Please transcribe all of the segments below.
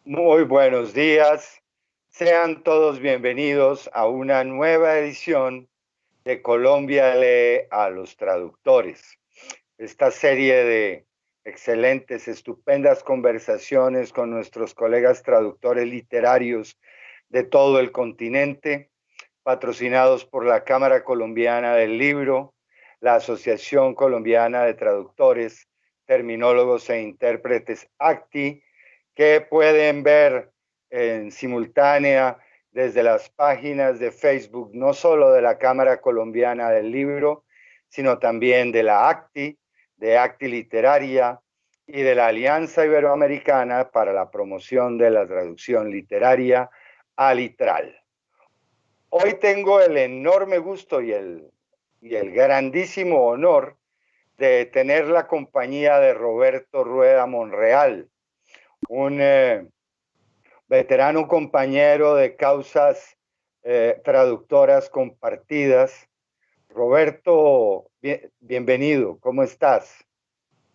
Muy buenos días. Sean todos bienvenidos a una nueva edición de Colombia lee a los traductores. Esta serie de excelentes, estupendas conversaciones con nuestros colegas traductores literarios de todo el continente, patrocinados por la Cámara Colombiana del Libro, la Asociación Colombiana de Traductores, Terminólogos e Intérpretes ACTI, que pueden ver en simultánea desde las páginas de Facebook, no solo de la Cámara Colombiana del Libro, sino también de la ACTI, de ACTI Literaria y de la Alianza Iberoamericana para la Promoción de la Traducción Literaria, ALITRAL. Hoy tengo el enorme gusto y el grandísimo honor de tener la compañía de Roberto Rueda Monreal, un veterano compañero de causas traductoras compartidas. Roberto, bienvenido, ¿cómo estás?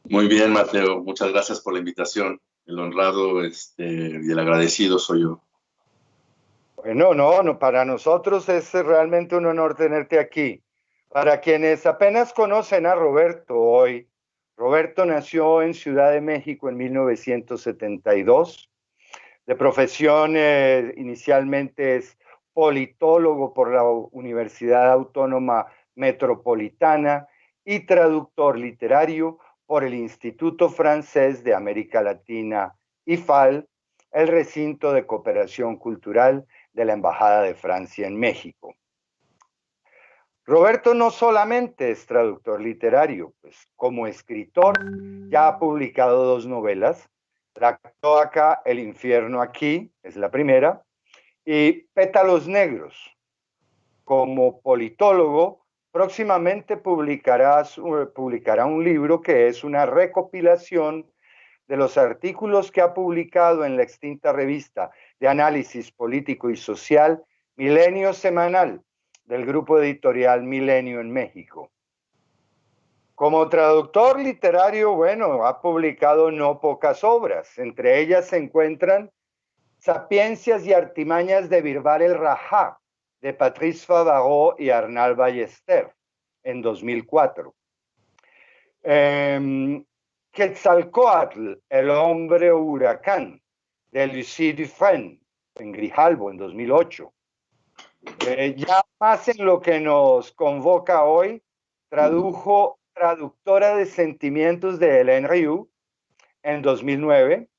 Muy bien, Mateo. Muchas gracias por la invitación. El honrado, y el agradecido soy yo. Bueno, no, para nosotros es realmente un honor tenerte aquí. Para quienes apenas conocen a Roberto hoy, Roberto nació en Ciudad de México en 1972. De profesión, inicialmente es politólogo por la Universidad Autónoma Metropolitana y traductor literario por el Instituto Francés de América Latina, IFAL, el recinto de cooperación cultural de la Embajada de Francia en México. Roberto no solamente es traductor literario, pues como escritor ya ha publicado 2 novelas, La cloaca, El infierno aquí, es la primera, y Pétalos negros. Como politólogo, próximamente publicará un libro que es una recopilación de los artículos que ha publicado en la extinta revista de análisis político y social Milenio Semanal, del grupo editorial Milenio en México. Como traductor literario, bueno, ha publicado no pocas obras. Entre ellas se encuentran Sapiencias y artimañas de Birbal el Rajá, de Patrice Favarot y Arnal Ballester, en 2004. Quetzalcóatl, el hombre huracán, de Lucie Dufresne, en Grijalbo, en 2008. Ya más en lo que nos convoca hoy, tradujo Traductora de Sentimientos de Hélène Riou en 2009,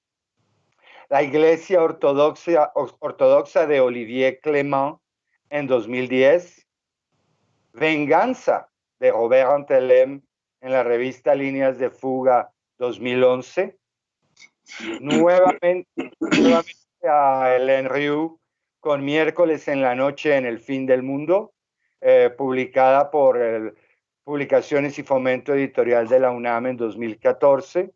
La Iglesia Ortodoxa de Olivier Clément en 2010, Venganza de Robert Antelem en la revista Líneas de Fuga 2011, nuevamente a Hélène Riou con Miércoles en la noche en el fin del mundo, publicada por Publicaciones y Fomento Editorial de la UNAM en 2014.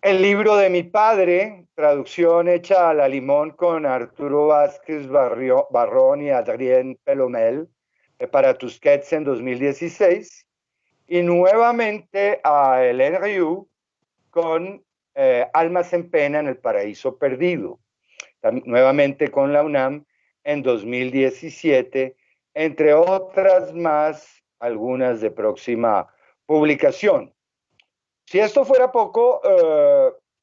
El libro de mi padre, traducción hecha a la limón con Arturo Vázquez Barrón y Adrien Pelomel, para Tusquets en 2016. Y nuevamente a Hélène Riou con Almas en Pena en el Paraíso Perdido, nuevamente con la UNAM en 2017, entre otras más, algunas de próxima publicación. Si esto fuera poco,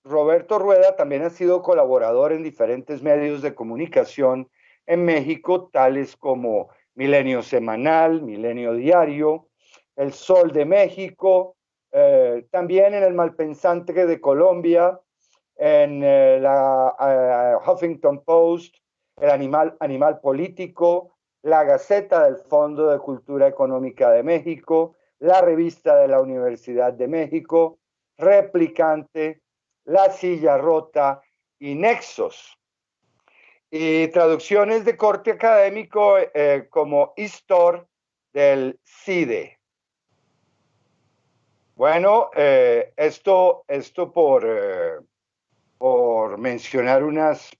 Roberto Rueda también ha sido colaborador en diferentes medios de comunicación en México, tales como Milenio Semanal, Milenio Diario, El Sol de México, también en el Malpensante de Colombia, en la Huffington Post, el Animal Político, la Gaceta del Fondo de Cultura Económica de México, la Revista de la Universidad de México, Replicante, La Silla Rota y Nexos. Y traducciones de corte académico como Histor del CIDE. Bueno, esto por mencionar unas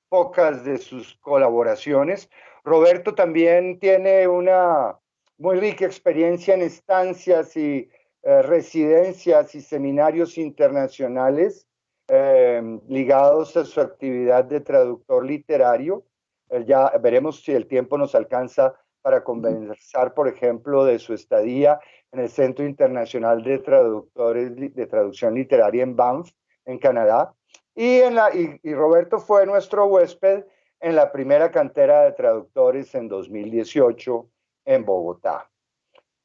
pocas de sus colaboraciones. Roberto también tiene una muy rica experiencia en estancias y residencias y seminarios internacionales ligados a su actividad de traductor literario. Ya veremos si el tiempo nos alcanza para conversar, por ejemplo, de su estadía en el Centro Internacional de Traductores de Traducción Literaria en Banff, en Canadá. Y Roberto fue nuestro huésped en la primera cantera de traductores en 2018 en Bogotá.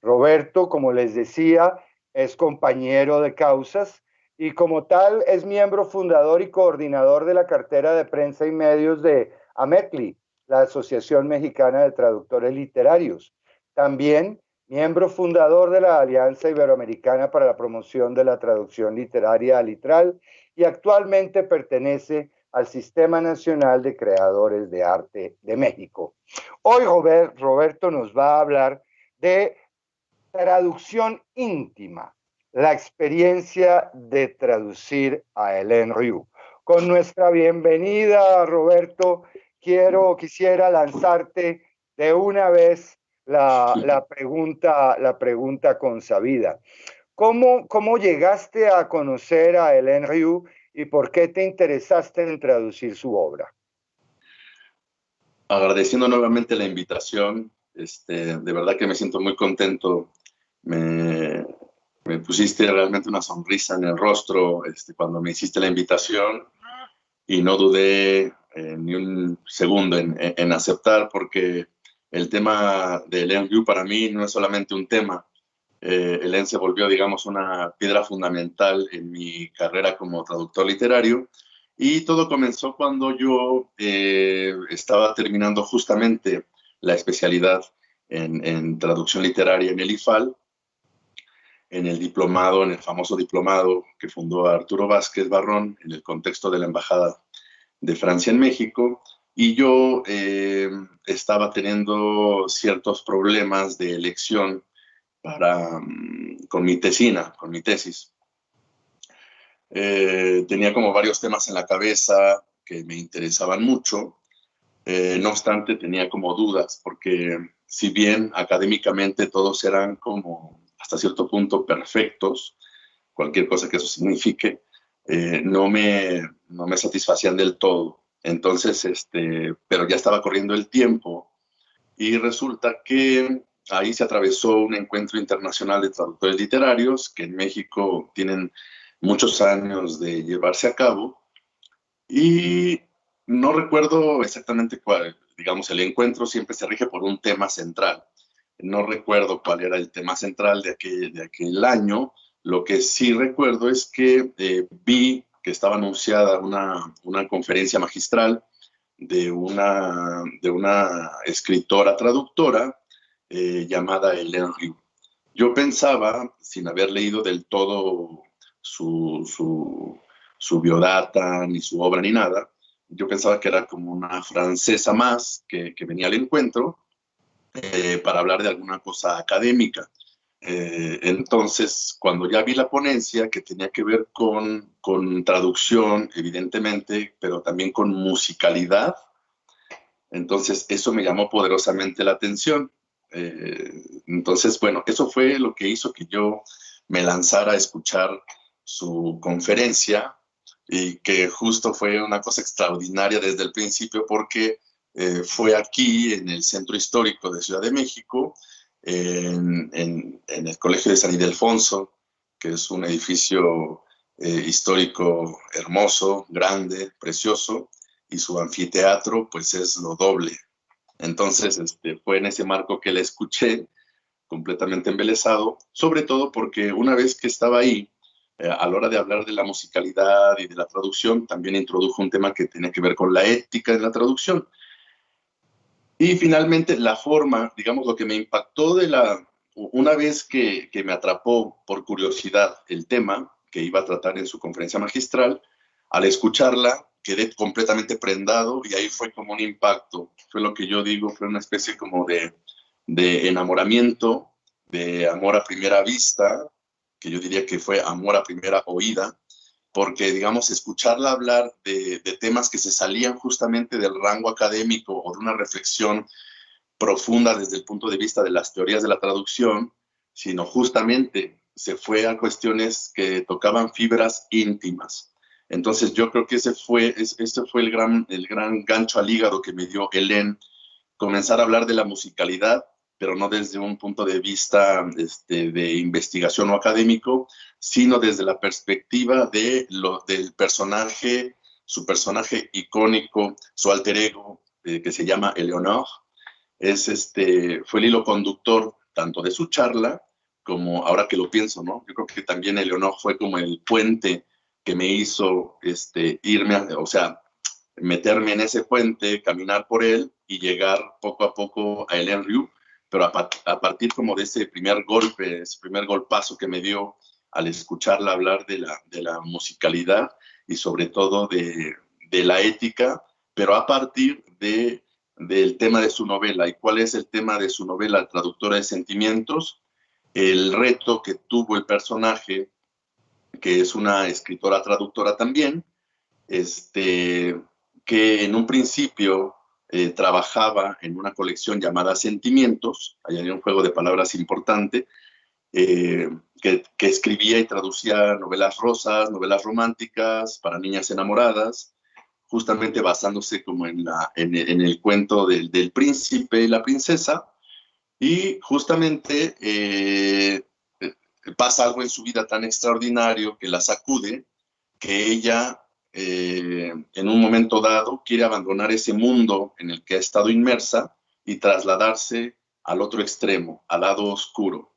Roberto, como les decía, es compañero de causas y como tal es miembro fundador y coordinador de la cartera de prensa y medios de AMETLI, la Asociación Mexicana de Traductores Literarios. También miembro fundador de la Alianza Iberoamericana para la Promoción de la Traducción Literaria Alitral y actualmente pertenece al Sistema Nacional de Creadores de Arte de México. Hoy Roberto nos va a hablar de traducción íntima, la experiencia de traducir a Hélène Riou. Con nuestra bienvenida, Roberto, quisiera lanzarte de una vez la pregunta consabida. ¿Cómo llegaste a conocer a Hélène Riou y por qué te interesaste en traducir su obra? Agradeciendo nuevamente la invitación, de verdad que me siento muy contento. Me pusiste realmente una sonrisa en el rostro cuando me hiciste la invitación y no dudé ni un segundo en aceptar, porque el tema de Hélène Riou para mí no es solamente un tema. Hélène se volvió, digamos, una piedra fundamental en mi carrera como traductor literario. Y todo comenzó cuando yo estaba terminando justamente la especialidad en traducción literaria en el IFAL, en el diplomado, en el famoso diplomado que fundó Arturo Vázquez Barrón en el contexto de la Embajada de Francia en México. Y yo estaba teniendo ciertos problemas de elección con mi tesina, con mi tesis. Tenía como varios temas en la cabeza que me interesaban mucho. No obstante, tenía como dudas, porque si bien académicamente todos eran como hasta cierto punto perfectos, cualquier cosa que eso signifique, no me satisfacían del todo. Entonces, pero ya estaba corriendo el tiempo y resulta que ahí se atravesó un encuentro internacional de traductores literarios que en México tienen muchos años de llevarse a cabo y no recuerdo exactamente cuál, digamos, el encuentro siempre se rige por un tema central. No recuerdo cuál era el tema central de aquel año. Lo que sí recuerdo es que vi que estaba anunciada una conferencia magistral de una escritora traductora llamada Hélène Riou. Yo pensaba, sin haber leído del todo su biodata, ni su obra, ni nada, yo pensaba que era como una francesa más que venía al encuentro para hablar de alguna cosa académica. Entonces, cuando ya vi la ponencia, que tenía que ver con traducción, evidentemente, pero también con musicalidad, entonces eso me llamó poderosamente la atención. Entonces, bueno, eso fue lo que hizo que yo me lanzara a escuchar su conferencia y que justo fue una cosa extraordinaria desde el principio porque fue aquí en el Centro Histórico de Ciudad de México, en el Colegio de San Ildefonso, que es un edificio histórico hermoso, grande, precioso, y su anfiteatro pues es lo doble. Entonces fue en ese marco que la escuché completamente embelesado, sobre todo porque una vez que estaba ahí, a la hora de hablar de la musicalidad y de la traducción, también introdujo un tema que tenía que ver con la ética de la traducción. Y finalmente la forma, digamos, lo que me impactó una vez que me atrapó por curiosidad el tema que iba a tratar en su conferencia magistral, al escucharla quedé completamente prendado y ahí fue como un impacto. Fue lo que yo digo, fue una especie como de enamoramiento, de amor a primera vista, que yo diría que fue amor a primera oída, porque, digamos, escucharla hablar de temas que se salían justamente del rango académico o de una reflexión profunda desde el punto de vista de las teorías de la traducción, sino justamente se fue a cuestiones que tocaban fibras íntimas. Entonces yo creo que ese fue el gran gancho al hígado que me dio Hélène, comenzar a hablar de la musicalidad, pero no desde un punto de vista de investigación o académico, sino desde la perspectiva del personaje, su personaje icónico, su alter ego, que se llama Eleonore. Fue el hilo conductor tanto de su charla como, ahora que lo pienso, ¿no? Yo creo que también Eleonore fue como el puente que me hizo o sea, meterme en ese puente, caminar por él y llegar poco a poco a Hélène Riou, pero a partir como de ese primer golpe, ese primer golpazo que me dio al escucharla hablar de la musicalidad y sobre todo de la ética, pero a partir del tema de su novela. ¿Y cuál es el tema de su novela? Traductora de sentimientos, el reto que tuvo el personaje, que es una escritora traductora también, que en un principio trabajaba en una colección llamada Sentimientos, ahí hay un juego de palabras importante, que escribía y traducía novelas rosas, novelas románticas para niñas enamoradas, justamente basándose como en el cuento del príncipe y la princesa, y justamente pasa algo en su vida tan extraordinario que la sacude, que ella en un momento dado quiere abandonar ese mundo en el que ha estado inmersa y trasladarse al otro extremo, al lado oscuro.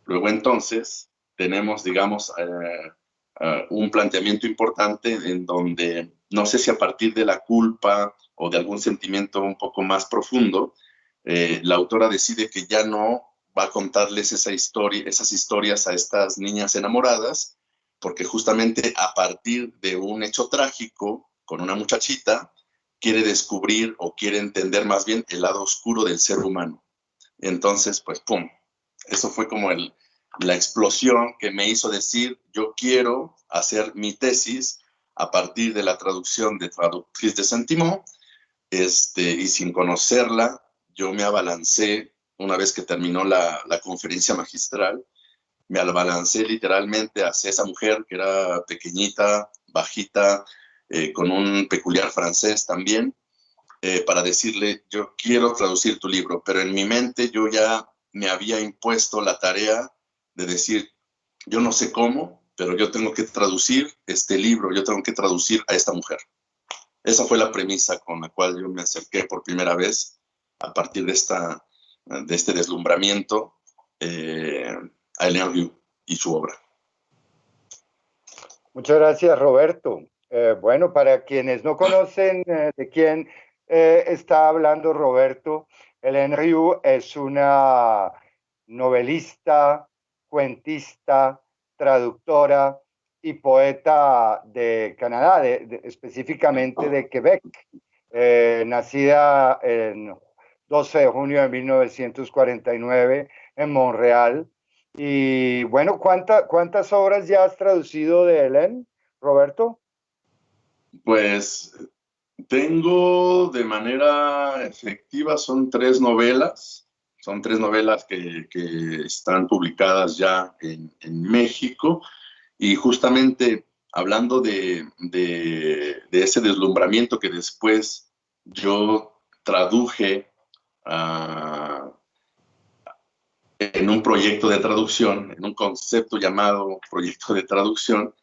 Luego entonces tenemos, digamos, un planteamiento importante en donde no sé si a partir de la culpa o de algún sentimiento un poco más profundo, la autora decide que ya no va a contarles esas historias a estas niñas enamoradas, porque justamente a partir de un hecho trágico con una muchachita, quiere descubrir o quiere entender más bien el lado oscuro del ser humano. Entonces, pues, ¡pum! Eso fue como la explosión que me hizo decir, yo quiero hacer mi tesis a partir de la traducción de Traductrice de Sentiment, y sin conocerla, yo me abalancé, una vez que terminó la conferencia magistral, me abalancé literalmente hacia esa mujer que era pequeñita, bajita, con un peculiar francés también, para decirle, yo quiero traducir tu libro, pero en mi mente yo ya me había impuesto la tarea de decir, yo no sé cómo, pero yo tengo que traducir este libro, yo tengo que traducir a esta mujer. Esa fue la premisa con la cual yo me acerqué por primera vez a partir de este deslumbramiento a Hélène Riou y su obra. Muchas gracias, Roberto. Bueno, para quienes no conocen de quién está hablando Roberto, Hélène Riou es una novelista, cuentista, traductora y poeta de Canadá, específicamente de Quebec, nacida el 12 de junio de 1949 en Montreal. Y bueno, ¿cuántas obras ya has traducido de Hélène, Roberto? Pues tengo de manera efectiva, son tres novelas que están publicadas ya en México, y justamente hablando de ese deslumbramiento que después yo traduje en un proyecto de traducción, en un concepto llamado proyecto de traducción,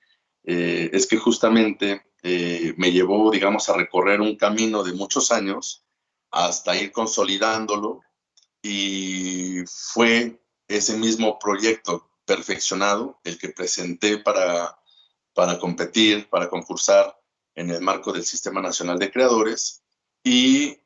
es que justamente me llevó, digamos, a recorrer un camino de muchos años hasta ir consolidándolo, y fue ese mismo proyecto perfeccionado el que presenté para competir, para concursar en el marco del Sistema Nacional de Creadores, y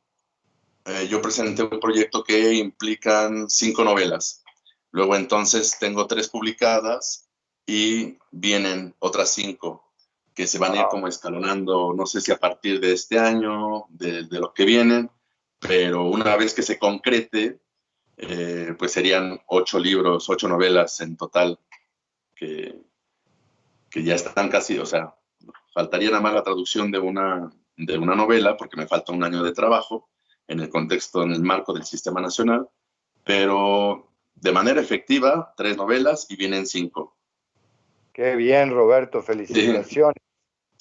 yo presenté un proyecto que implican 5 novelas. Luego entonces tengo 3 publicadas y vienen otras 5 que se van a ir como escalonando, no sé si a partir de este año, de los que vienen, pero una vez que se concrete, pues serían 8 libros, 8 novelas en total, que ya están casi, o sea, faltaría nada más la traducción de una novela, porque me falta un año de trabajo en el contexto, en el marco del Sistema Nacional, pero de manera efectiva, 3 novelas y vienen 5. Qué bien, Roberto, Sí, felicitaciones.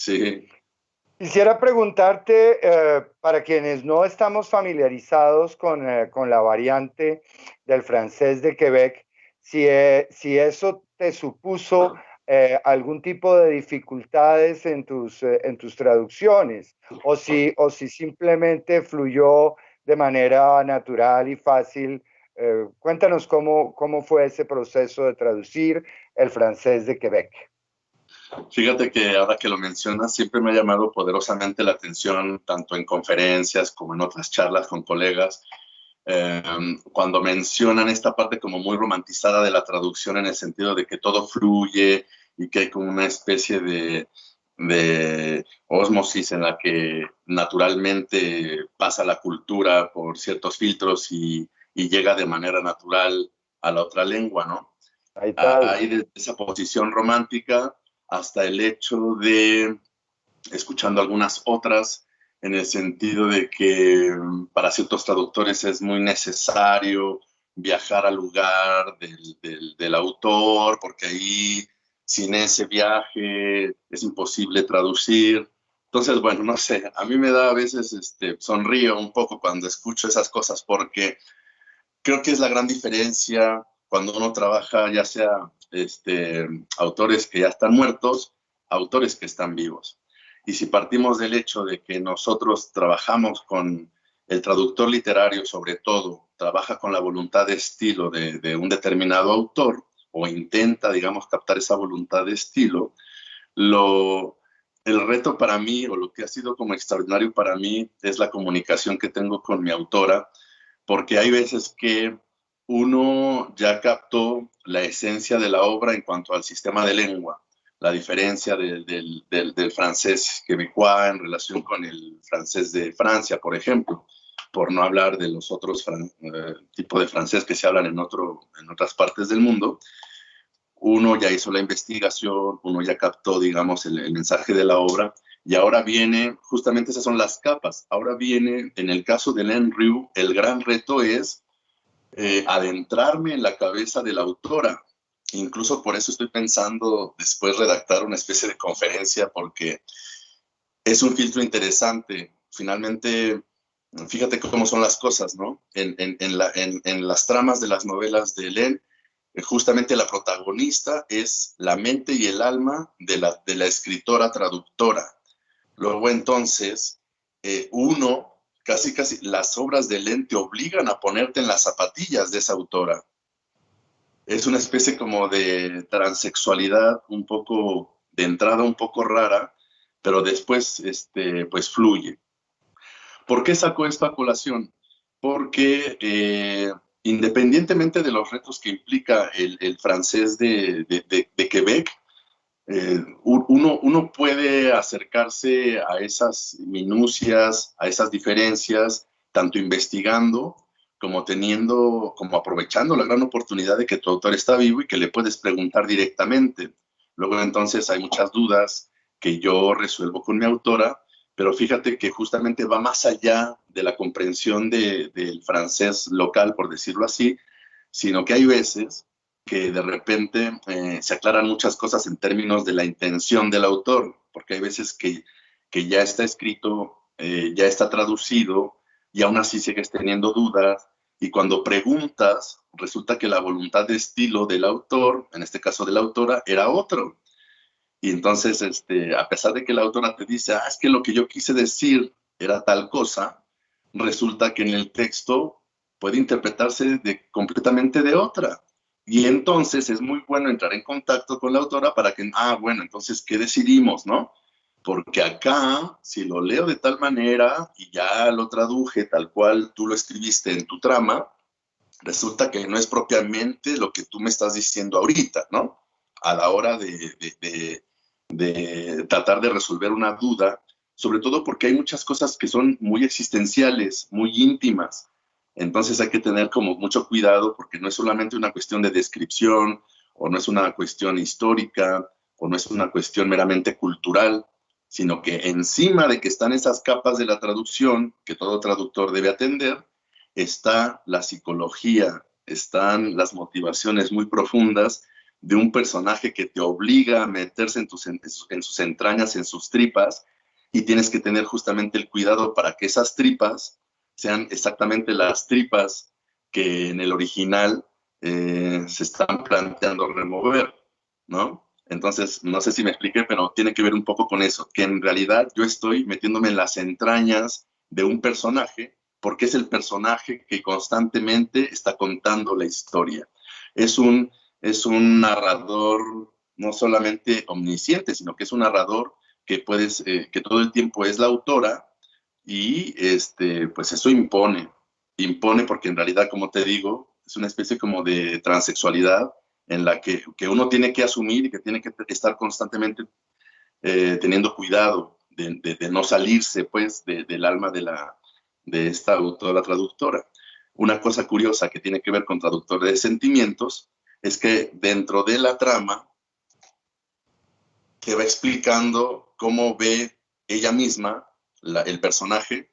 Sí. Quisiera preguntarte, para quienes no estamos familiarizados con la variante del francés de Quebec, si eso te supuso algún tipo de dificultades en tus traducciones, o si simplemente fluyó de manera natural y fácil. Cuéntanos cómo fue ese proceso de traducir el francés de Quebec. Fíjate que ahora que lo mencionas, siempre me ha llamado poderosamente la atención, tanto en conferencias como en otras charlas con colegas, eh, cuando mencionan esta parte como muy romantizada de la traducción en el sentido de que todo fluye y que hay como una especie de ósmosis en la que naturalmente pasa la cultura por ciertos filtros y llega de manera natural a la otra lengua, ¿no? Ahí tal. Hay de esa posición romántica hasta el hecho de, escuchando algunas otras, en el sentido de que para ciertos traductores es muy necesario viajar al lugar del autor, porque ahí sin ese viaje es imposible traducir. Entonces, bueno, no sé, a mí me da a veces, sonrío un poco cuando escucho esas cosas, porque creo que es la gran diferencia cuando uno trabaja, ya sea autores que ya están muertos, autores que están vivos. Y si partimos del hecho de que nosotros trabajamos con el traductor literario, sobre todo, trabaja con la voluntad de estilo de un determinado autor, o intenta, digamos, captar esa voluntad de estilo, lo, el reto para mí, o lo que ha sido como extraordinario para mí, es la comunicación que tengo con mi autora, porque hay veces que uno ya captó la esencia de la obra en cuanto al sistema de lengua, la diferencia del francés quebecois en relación con el francés de Francia, por ejemplo, por no hablar de los otros tipos de francés que se hablan en otras partes del mundo. Uno ya hizo la investigación, uno ya captó, digamos, el mensaje de la obra, y ahora viene, justamente esas son las capas, ahora viene, en el caso de Len Ryu, el gran reto es adentrarme en la cabeza de la autora. Incluso por eso estoy pensando después redactar una especie de conferencia, porque es un filtro interesante. Finalmente, fíjate cómo son las cosas, ¿no? En las tramas de las novelas de Len, justamente la protagonista es la mente y el alma de la escritora traductora. Luego entonces, uno, casi las obras de Len te obligan a ponerte en las zapatillas de esa autora. Es una especie como de transexualidad un poco, de entrada un poco rara, pero después pues fluye. ¿Por qué saco esto a colación? Porque independientemente de los retos que implica el francés de Quebec, uno puede acercarse a esas minucias, a esas diferencias, tanto investigando como teniendo, como aprovechando la gran oportunidad de que tu autor está vivo y que le puedes preguntar directamente. Luego entonces hay muchas dudas que yo resuelvo con mi autora, pero fíjate que justamente va más allá de la comprensión del francés local, por decirlo así, sino que hay veces que de repente se aclaran muchas cosas en términos de la intención del autor, porque hay veces que ya está escrito, ya está traducido, y aún así sigues teniendo dudas, y cuando preguntas, resulta que la voluntad de estilo del autor, en este caso de la autora, era otro. Y entonces, a pesar de que la autora te dice, es que lo que yo quise decir era tal cosa, resulta que en el texto puede interpretarse completamente de otra. Y entonces es muy bueno entrar en contacto con la autora para que, bueno, entonces, ¿qué decidimos, no? Porque acá, si lo leo de tal manera y ya lo traduje tal cual tú lo escribiste en tu trama, resulta que no es propiamente lo que tú me estás diciendo ahorita, ¿no? A la hora de tratar de resolver una duda, sobre todo porque hay muchas cosas que son muy existenciales, muy íntimas. Entonces hay que tener como mucho cuidado porque no es solamente una cuestión de descripción o no es una cuestión histórica o no es una cuestión meramente cultural, sino que encima de que están esas capas de la traducción que todo traductor debe atender, está la psicología, están las motivaciones muy profundas de un personaje que te obliga a meterse en sus entrañas, en sus tripas, y tienes que tener justamente el cuidado para que esas tripas sean exactamente las tripas que en el original se están planteando remover, ¿no? Entonces, no sé si me expliqué, pero tiene que ver un poco con eso, que en realidad yo estoy metiéndome en las entrañas de un personaje porque es el personaje que constantemente está contando la historia. Es un, es un narrador no solamente omnisciente, sino que es un narrador que todo el tiempo es la autora y pues eso impone porque en realidad, como te digo, es una especie como de transexualidad en la que uno tiene que asumir y que tiene que estar constantemente teniendo cuidado de no salirse pues del alma de esta autora traductora. Una cosa curiosa que tiene que ver con traductores de sentimientos es que dentro de la trama te va explicando cómo ve ella misma, el personaje,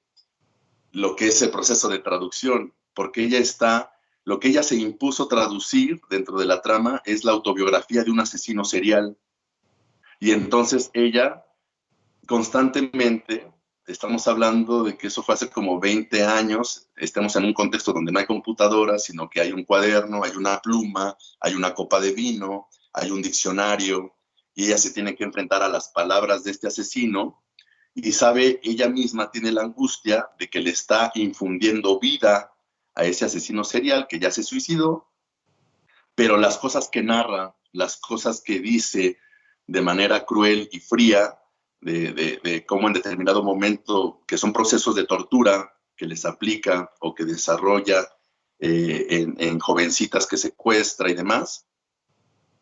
lo que es el proceso de traducción, porque lo que ella se impuso traducir dentro de la trama es la autobiografía de un asesino serial. Y entonces ella constantemente, estamos hablando de que eso fue hace como 20 años, estamos en un contexto donde no hay computadoras, sino que hay un cuaderno, hay una pluma, hay una copa de vino, hay un diccionario, y ella se tiene que enfrentar a las palabras de este asesino, y sabe, ella misma tiene la angustia de que le está infundiendo vida a ese asesino serial que ya se suicidó, pero las cosas que narra, las cosas que dice de manera cruel y fría, de cómo en determinado momento, que son procesos de tortura que les aplica o que desarrolla en jovencitas que secuestra y demás.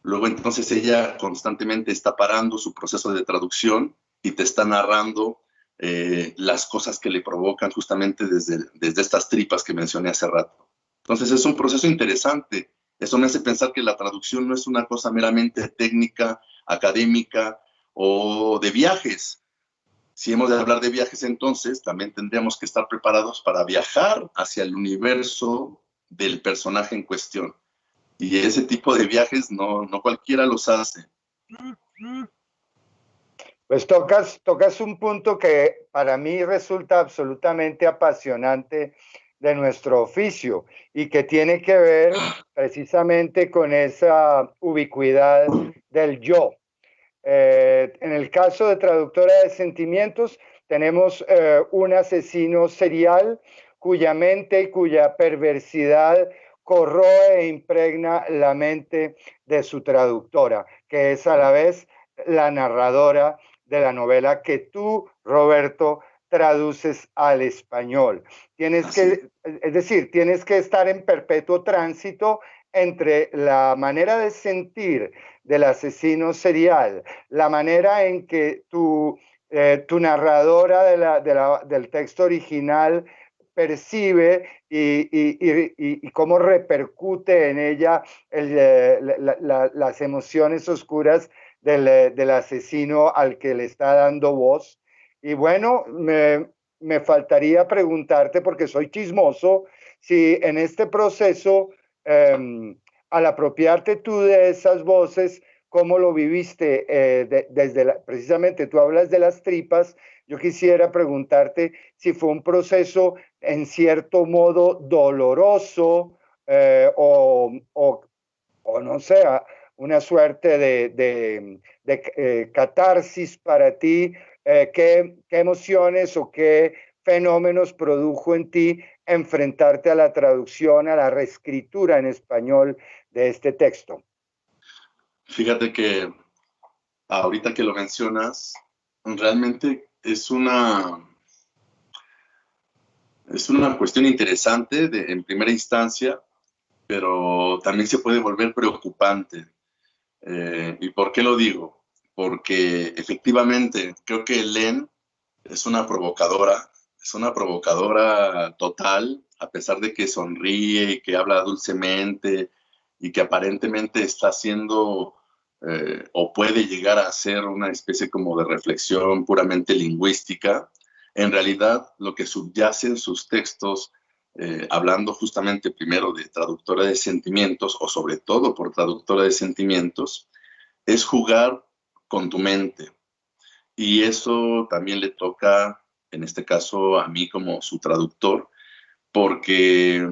Luego entonces ella constantemente está parando su proceso de traducción y te está narrando las cosas que le provocan justamente desde estas tripas que mencioné hace rato. Entonces es un proceso interesante. Eso me hace pensar que la traducción no es una cosa meramente técnica, académica o de viajes. Si hemos de hablar de viajes, entonces también tendríamos que estar preparados para viajar hacia el universo del personaje en cuestión. Y ese tipo de viajes no cualquiera los hace. Pues tocas un punto que para mí resulta absolutamente apasionante de nuestro oficio y que tiene que ver precisamente con esa ubicuidad del yo. En el caso de traductora de sentimientos, tenemos un asesino serial cuya mente y cuya perversidad corroe e impregna la mente de su traductora, que es a la vez la narradora de la novela que tú, Roberto, traduces al español. Es decir, tienes que estar en perpetuo tránsito entre la manera de sentir del asesino serial, la manera en que tu narradora del texto original percibe y cómo repercute en ella las emociones oscuras del asesino al que le está dando voz. Y bueno, me faltaría preguntarte, porque soy chismoso, si en este proceso, al apropiarte tú de esas voces, ¿cómo lo viviste? Precisamente tú hablas de las tripas, yo quisiera preguntarte si fue un proceso en cierto modo doloroso o no sé, una suerte de catarsis para ti. ¿Qué emociones o qué fenómenos produjo en ti enfrentarte a la traducción, a la reescritura en español de este texto? Fíjate que ahorita que lo mencionas, realmente es una cuestión interesante en primera instancia, pero también se puede volver preocupante. ¿Y por qué lo digo? Porque efectivamente creo que Len es una provocadora total, a pesar de que sonríe y que habla dulcemente y que aparentemente está haciendo o puede llegar a ser una especie como de reflexión puramente lingüística. En realidad, lo que subyace en sus textos hablando justamente primero de traductora de sentimientos, o sobre todo por traductora de sentimientos, es jugar con tu mente. Y eso también le toca, en este caso, a mí como su traductor, porque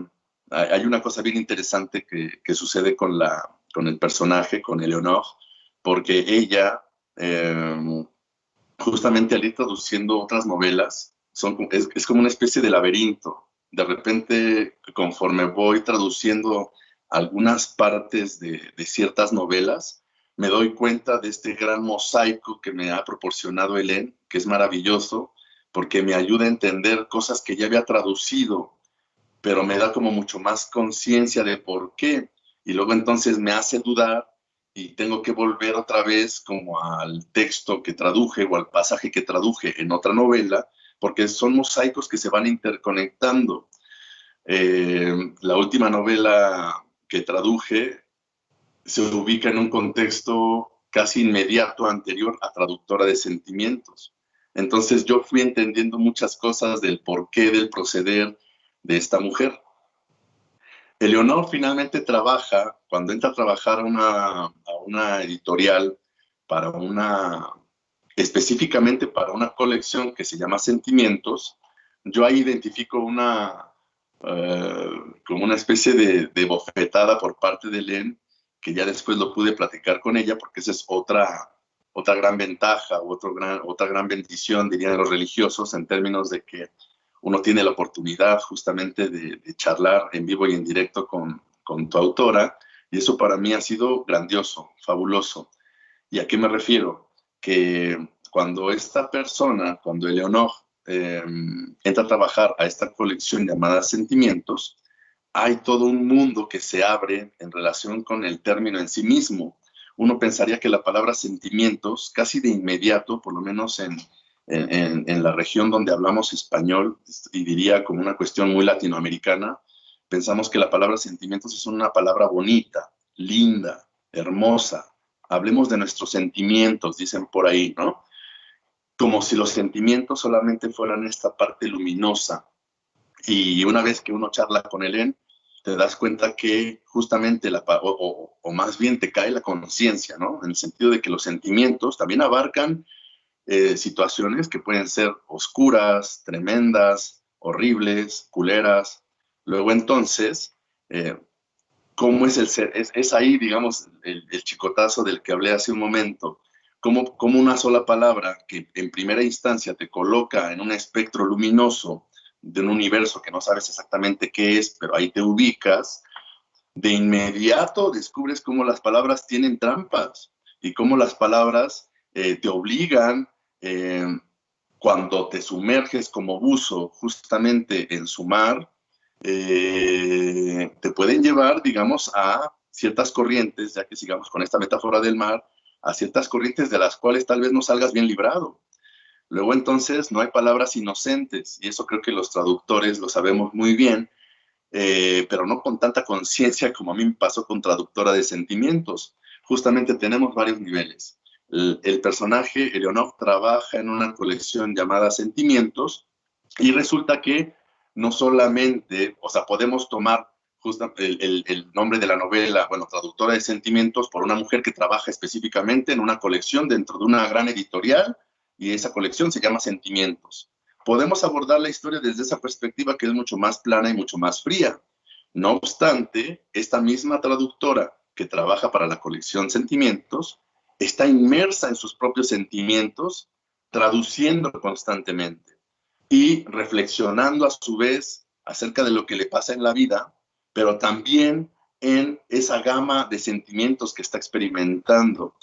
hay una cosa bien interesante que sucede con el personaje, con Eleonore, porque ella, justamente al ir traduciendo otras novelas, es como una especie de laberinto. De repente, conforme voy traduciendo algunas partes de ciertas novelas, me doy cuenta de este gran mosaico que me ha proporcionado Hélène, que es maravilloso, porque me ayuda a entender cosas que ya había traducido, pero me da como mucho más conciencia de por qué. Y luego entonces me hace dudar y tengo que volver otra vez como al texto que traduje o al pasaje que traduje en otra novela, porque son mosaicos que se van interconectando. La última novela que traduje se ubica en un contexto casi inmediato anterior a Traductora de Sentimientos. Entonces yo fui entendiendo muchas cosas del porqué del proceder de esta mujer. Eleonor finalmente trabaja, cuando entra a trabajar a una editorial para específicamente para una colección que se llama Sentimientos, yo ahí identifico como una especie de bofetada por parte de Hélène, que ya después lo pude platicar con ella, porque esa es otra gran ventaja, otra gran bendición, dirían los religiosos, en términos de que uno tiene la oportunidad justamente de charlar en vivo y en directo con tu autora, y eso para mí ha sido grandioso, fabuloso. ¿Y a qué me refiero? Que cuando esta persona, cuando Eleonor entra a trabajar a esta colección llamada Sentimientos, hay todo un mundo que se abre en relación con el término en sí mismo. Uno pensaría que la palabra sentimientos, casi de inmediato, por lo menos en la región donde hablamos español, y diría como una cuestión muy latinoamericana, pensamos que la palabra sentimientos es una palabra bonita, linda, hermosa. Hablemos de nuestros sentimientos, dicen por ahí, ¿no? Como si los sentimientos solamente fueran esta parte luminosa. Y una vez que uno charla con Hélène, te das cuenta que justamente, o más bien te cae la conciencia, ¿no? En el sentido de que los sentimientos también abarcan situaciones que pueden ser oscuras, tremendas, horribles, culeras. Luego entonces, ¿cómo es el ser? Es ahí, digamos, el chicotazo del que hablé hace un momento. Cómo una sola palabra que en primera instancia te coloca en un espectro luminoso de un universo que no sabes exactamente qué es, pero ahí te ubicas, de inmediato descubres cómo las palabras tienen trampas y cómo las palabras te obligan, eh, cuando te sumerges como buzo justamente en su mar, te pueden llevar, digamos, a ciertas corrientes, ya que sigamos con esta metáfora del mar, a ciertas corrientes de las cuales tal vez no salgas bien librado. Luego entonces no hay palabras inocentes, y eso creo que los traductores lo sabemos muy bien, pero no con tanta conciencia como a mí me pasó con Traductora de Sentimientos. Justamente tenemos varios niveles. El personaje, Eleonor, trabaja en una colección llamada Sentimientos, y resulta que no solamente, o sea, podemos tomar el nombre de la novela, bueno, Traductora de Sentimientos, por una mujer que trabaja específicamente en una colección dentro de una gran editorial, y esa colección se llama Sentimientos. Podemos abordar la historia desde esa perspectiva, que es mucho más plana y mucho más fría. No obstante, esta misma traductora que trabaja para la colección Sentimientos está inmersa en sus propios sentimientos, traduciendo constantemente y reflexionando a su vez acerca de lo que le pasa en la vida, pero también en esa gama de sentimientos que está experimentando,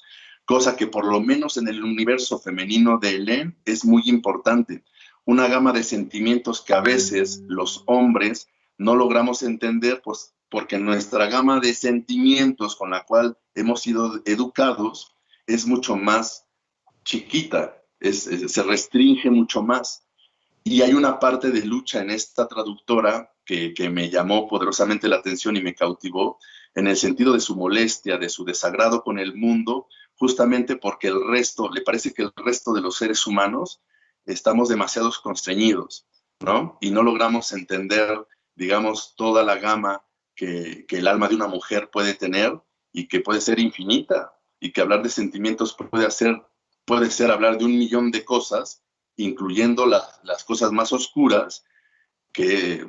cosa que por lo menos en el universo femenino de Hélène es muy importante. Una gama de sentimientos que a veces los hombres no logramos entender, pues porque nuestra gama de sentimientos con la cual hemos sido educados es mucho más chiquita, se restringe mucho más. Y hay una parte de lucha en esta traductora que me llamó poderosamente la atención y me cautivó, en el sentido de su molestia, de su desagrado con el mundo, justamente porque le parece que el resto de los seres humanos estamos demasiado constreñidos, ¿no? Y no logramos entender, digamos, toda la gama que el alma de una mujer puede tener y que puede ser infinita, y que hablar de sentimientos puede ser hablar de un millón de cosas, incluyendo las cosas más oscuras que,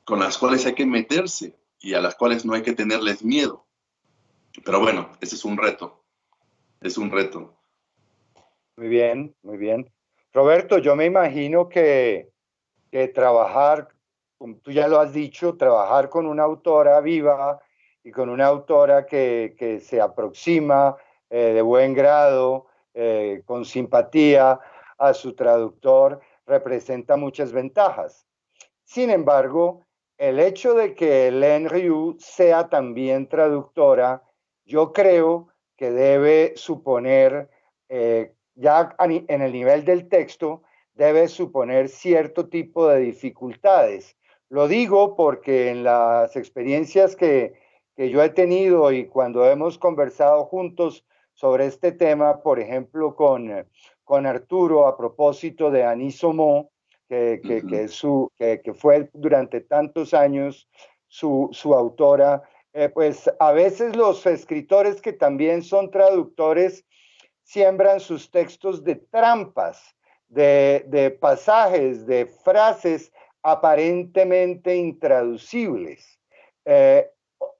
con las cuales hay que meterse y a las cuales no hay que tenerles miedo. Pero bueno, ese es un reto, es un reto. Muy bien, muy bien. Roberto, yo me imagino que trabajar, como tú ya lo has dicho, trabajar con una autora viva y con una autora que se aproxima de buen grado, con simpatía a su traductor, representa muchas ventajas. Sin embargo, el hecho de que Hélène Riou sea también traductora, yo creo que debe suponer, ya en el nivel del texto, debe suponer cierto tipo de dificultades. Lo digo porque en las experiencias que yo he tenido y cuando hemos conversado juntos sobre este tema, por ejemplo, con Arturo a propósito de Anis Saumont, Ujú. que fue durante tantos años su autora, pues a veces los escritores que también son traductores siembran sus textos de trampas, de pasajes, de frases aparentemente intraducibles. Eh,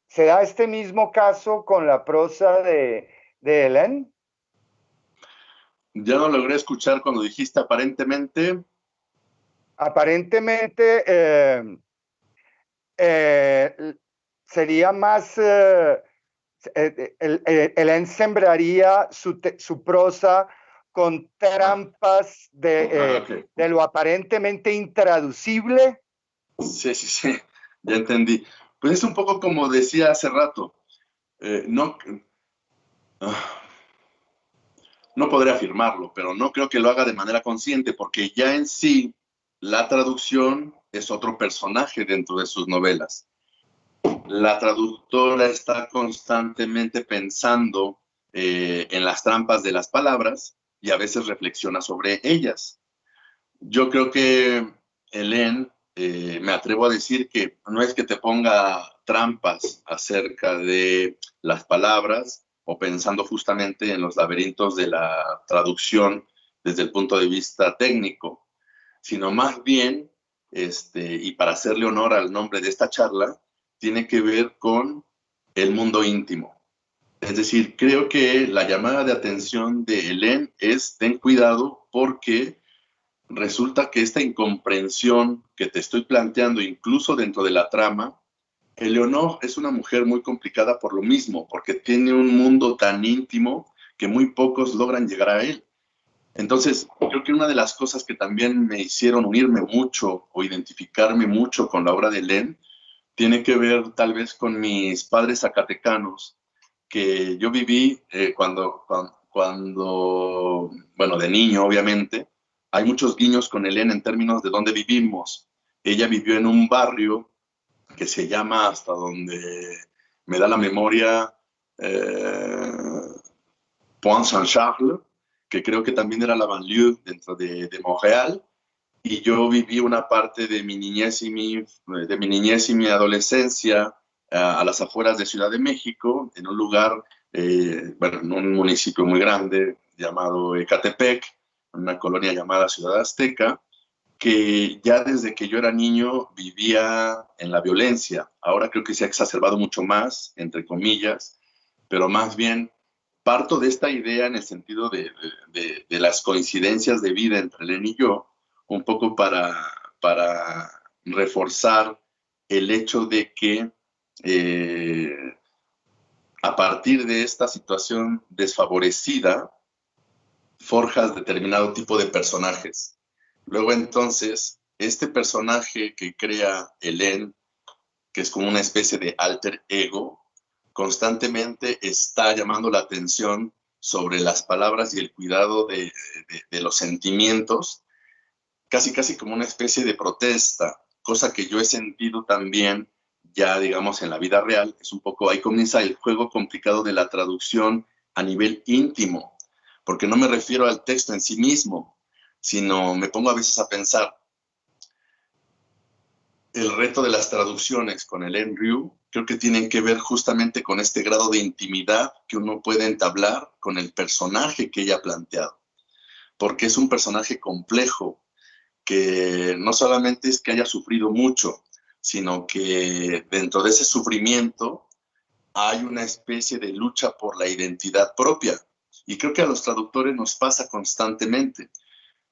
¿Se da este mismo caso con la prosa de Hélène? Ya no logré escuchar cuando dijiste aparentemente. Aparentemente, eh, sería más, él sembraría su prosa con Ah, trampas ok. de lo aparentemente intraducible. Sí, sí, sí, ya entendí. Pues es un poco como decía hace rato. No, ah, no podré afirmarlo, pero no creo que lo haga de manera consciente, porque ya en sí la traducción es otro personaje dentro de sus novelas. La traductora está constantemente pensando en las trampas de las palabras y a veces reflexiona sobre ellas. Yo creo que Hélène, me atrevo a decir que no es que te ponga trampas acerca de las palabras o pensando justamente en los laberintos de la traducción desde el punto de vista técnico, sino más bien, y para hacerle honor al nombre de esta charla, tiene que ver con el mundo íntimo. Es decir, creo que la llamada de atención de Hélène es ten cuidado porque resulta que esta incomprensión que te estoy planteando, incluso dentro de la trama, Eleonor es una mujer muy complicada por lo mismo, porque tiene un mundo tan íntimo que muy pocos logran llegar a él. Entonces, creo que una de las cosas que también me hicieron unirme mucho o identificarme mucho con la obra de Len tiene que ver tal vez con mis padres zacatecanos, que yo viví bueno, de niño, obviamente. Hay muchos guiños con Hélène en términos de dónde vivimos. Ella vivió en un barrio que se llama, hasta donde me da la memoria, Point Saint-Charles, que creo que también era la banlieue dentro de Montreal, y yo viví una parte de mi niñez y mi adolescencia a las afueras de Ciudad de México, en un lugar, bueno, en un municipio muy grande llamado Ecatepec, en una colonia llamada Ciudad Azteca, que ya desde que yo era niño vivía en la violencia. Ahora creo que se ha exacerbado mucho más, entre comillas, pero más bien parto de esta idea en el sentido de las coincidencias de vida entre Len y yo, un poco para reforzar el hecho de que eh, a partir de esta situación desfavorecida, forjas determinado tipo de personajes. Luego entonces, este personaje que crea Hélène, que es como una especie de alter ego, constantemente está llamando la atención sobre las palabras y el cuidado de los sentimientos, casi casi como una especie de protesta, cosa que yo he sentido también ya, digamos, en la vida real. Es un poco, ahí comienza el juego complicado de la traducción a nivel íntimo, porque no me refiero al texto en sí mismo, sino me pongo a veces a pensar, el reto de las traducciones con Hélène Rieu creo que tienen que ver justamente con este grado de intimidad que uno puede entablar con el personaje que ella ha planteado, porque es un personaje complejo, que no solamente es que haya sufrido mucho, sino que dentro de ese sufrimiento hay una especie de lucha por la identidad propia. Y creo que a los traductores nos pasa constantemente.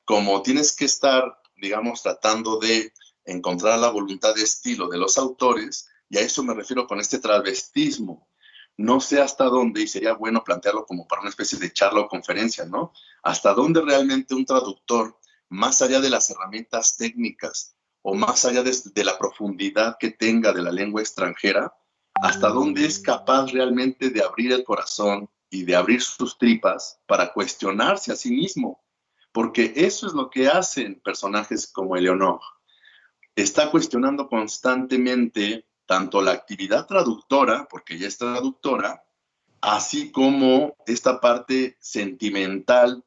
Como tienes que estar, digamos, tratando de encontrar la voluntad de estilo de los autores, y a eso me refiero con este travestismo. No sé hasta dónde, y sería bueno plantearlo como para una especie de charla o conferencia, ¿no? Hasta dónde realmente un traductor, más allá de las herramientas técnicas o más allá de la profundidad que tenga de la lengua extranjera, hasta dónde es capaz realmente de abrir el corazón y de abrir sus tripas para cuestionarse a sí mismo, porque eso es lo que hacen personajes como Eleonor. Está cuestionando constantemente tanto la actividad traductora, porque ella es traductora, así como esta parte sentimental,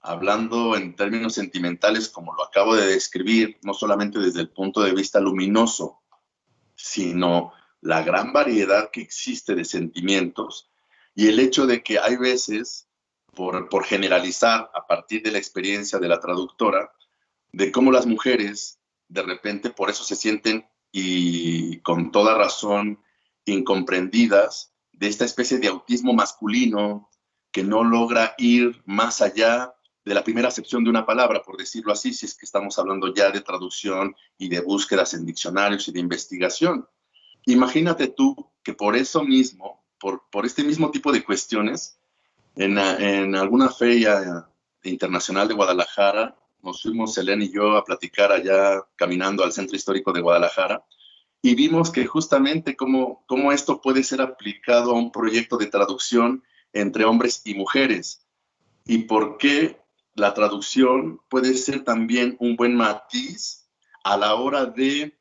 hablando en términos sentimentales como lo acabo de describir, no solamente desde el punto de vista luminoso, sino la gran variedad que existe de sentimientos y el hecho de que hay veces, por generalizar a partir de la experiencia de la traductora, de cómo las mujeres de repente por eso se sienten y con toda razón incomprendidas de esta especie de autismo masculino que no logra ir más allá de la primera acepción de una palabra, por decirlo así, si es que estamos hablando ya de traducción y de búsquedas en diccionarios y de investigación. Imagínate tú que por eso mismo, por este mismo tipo de cuestiones, en alguna feria internacional de Guadalajara, nos fuimos Hélène y yo a platicar allá caminando al centro histórico de Guadalajara y vimos que justamente cómo esto puede ser aplicado a un proyecto de traducción entre hombres y mujeres y por qué la traducción puede ser también un buen matiz a la hora de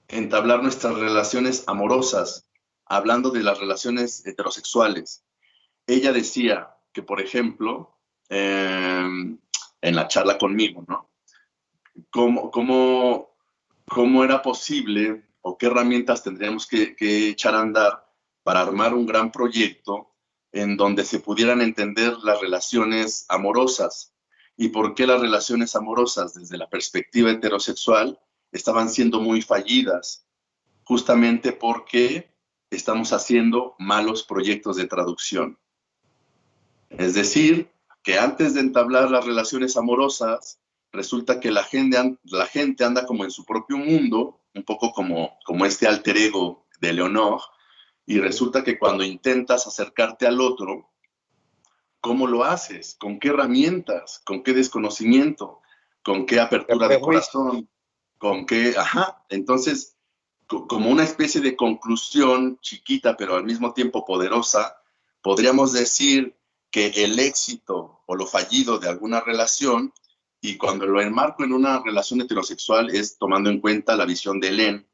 entablar nuestras relaciones amorosas, hablando de las relaciones heterosexuales. Ella decía que, por ejemplo, en la charla conmigo, ¿no? ¿Cómo era posible o qué herramientas tendríamos que echar a andar para armar un gran proyecto en donde se pudieran entender las relaciones amorosas y por qué las relaciones amorosas desde la perspectiva heterosexual estaban siendo muy fallidas, justamente porque estamos haciendo malos proyectos de traducción. Es decir, que antes de entablar las relaciones amorosas, resulta que la gente anda como en su propio mundo, un poco como este alter ego de Leonor, y resulta que cuando intentas acercarte al otro, ¿cómo lo haces? ¿Con qué herramientas? ¿Con qué desconocimiento? ¿Con qué apertura de corazón? ¿Con qué? Ajá. Entonces, como una especie de conclusión chiquita, pero al mismo tiempo poderosa, podríamos decir que el éxito o lo fallido de alguna relación, y cuando lo enmarco en una relación heterosexual, es tomando en cuenta la visión de Hélène,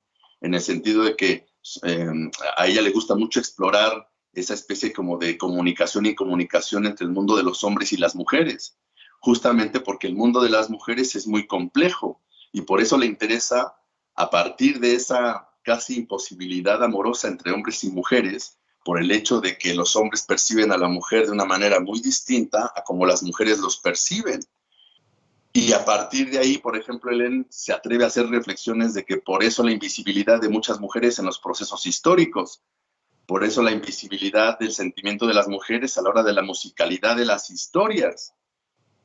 en el sentido de que eh, a ella le gusta mucho explorar esa especie como de comunicación y comunicación entre el mundo de los hombres y las mujeres, justamente porque el mundo de las mujeres es muy complejo y por eso le interesa, a partir de esa casi imposibilidad amorosa entre hombres y mujeres, por el hecho de que los hombres perciben a la mujer de una manera muy distinta a como las mujeres los perciben. Y a partir de ahí, por ejemplo, Hélène se atreve a hacer reflexiones de que por eso la invisibilidad de muchas mujeres en los procesos históricos, por eso la invisibilidad del sentimiento de las mujeres a la hora de la musicalidad de las historias.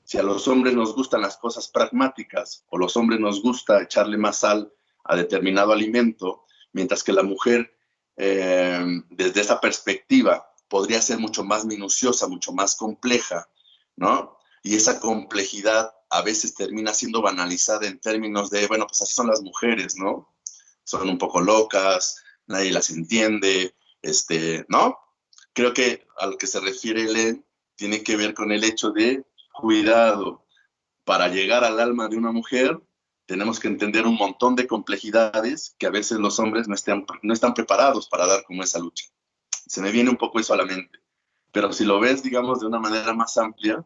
Si a los hombres nos gustan las cosas pragmáticas o los hombres nos gusta echarle más sal a determinado alimento, mientras que la mujer, desde esa perspectiva, podría ser mucho más minuciosa, mucho más compleja, ¿no? Y esa complejidad a veces termina siendo banalizada en términos de, bueno, pues así son las mujeres, ¿no? Son un poco locas, nadie las entiende, ¿no? Creo que a lo que se refiere Hélène tiene que ver con el hecho de cuidado. Para llegar al alma de una mujer tenemos que entender un montón de complejidades que a veces los hombres no están preparados para dar como esa lucha. Se me viene un poco eso a la mente. Pero si lo ves, digamos, de una manera más amplia,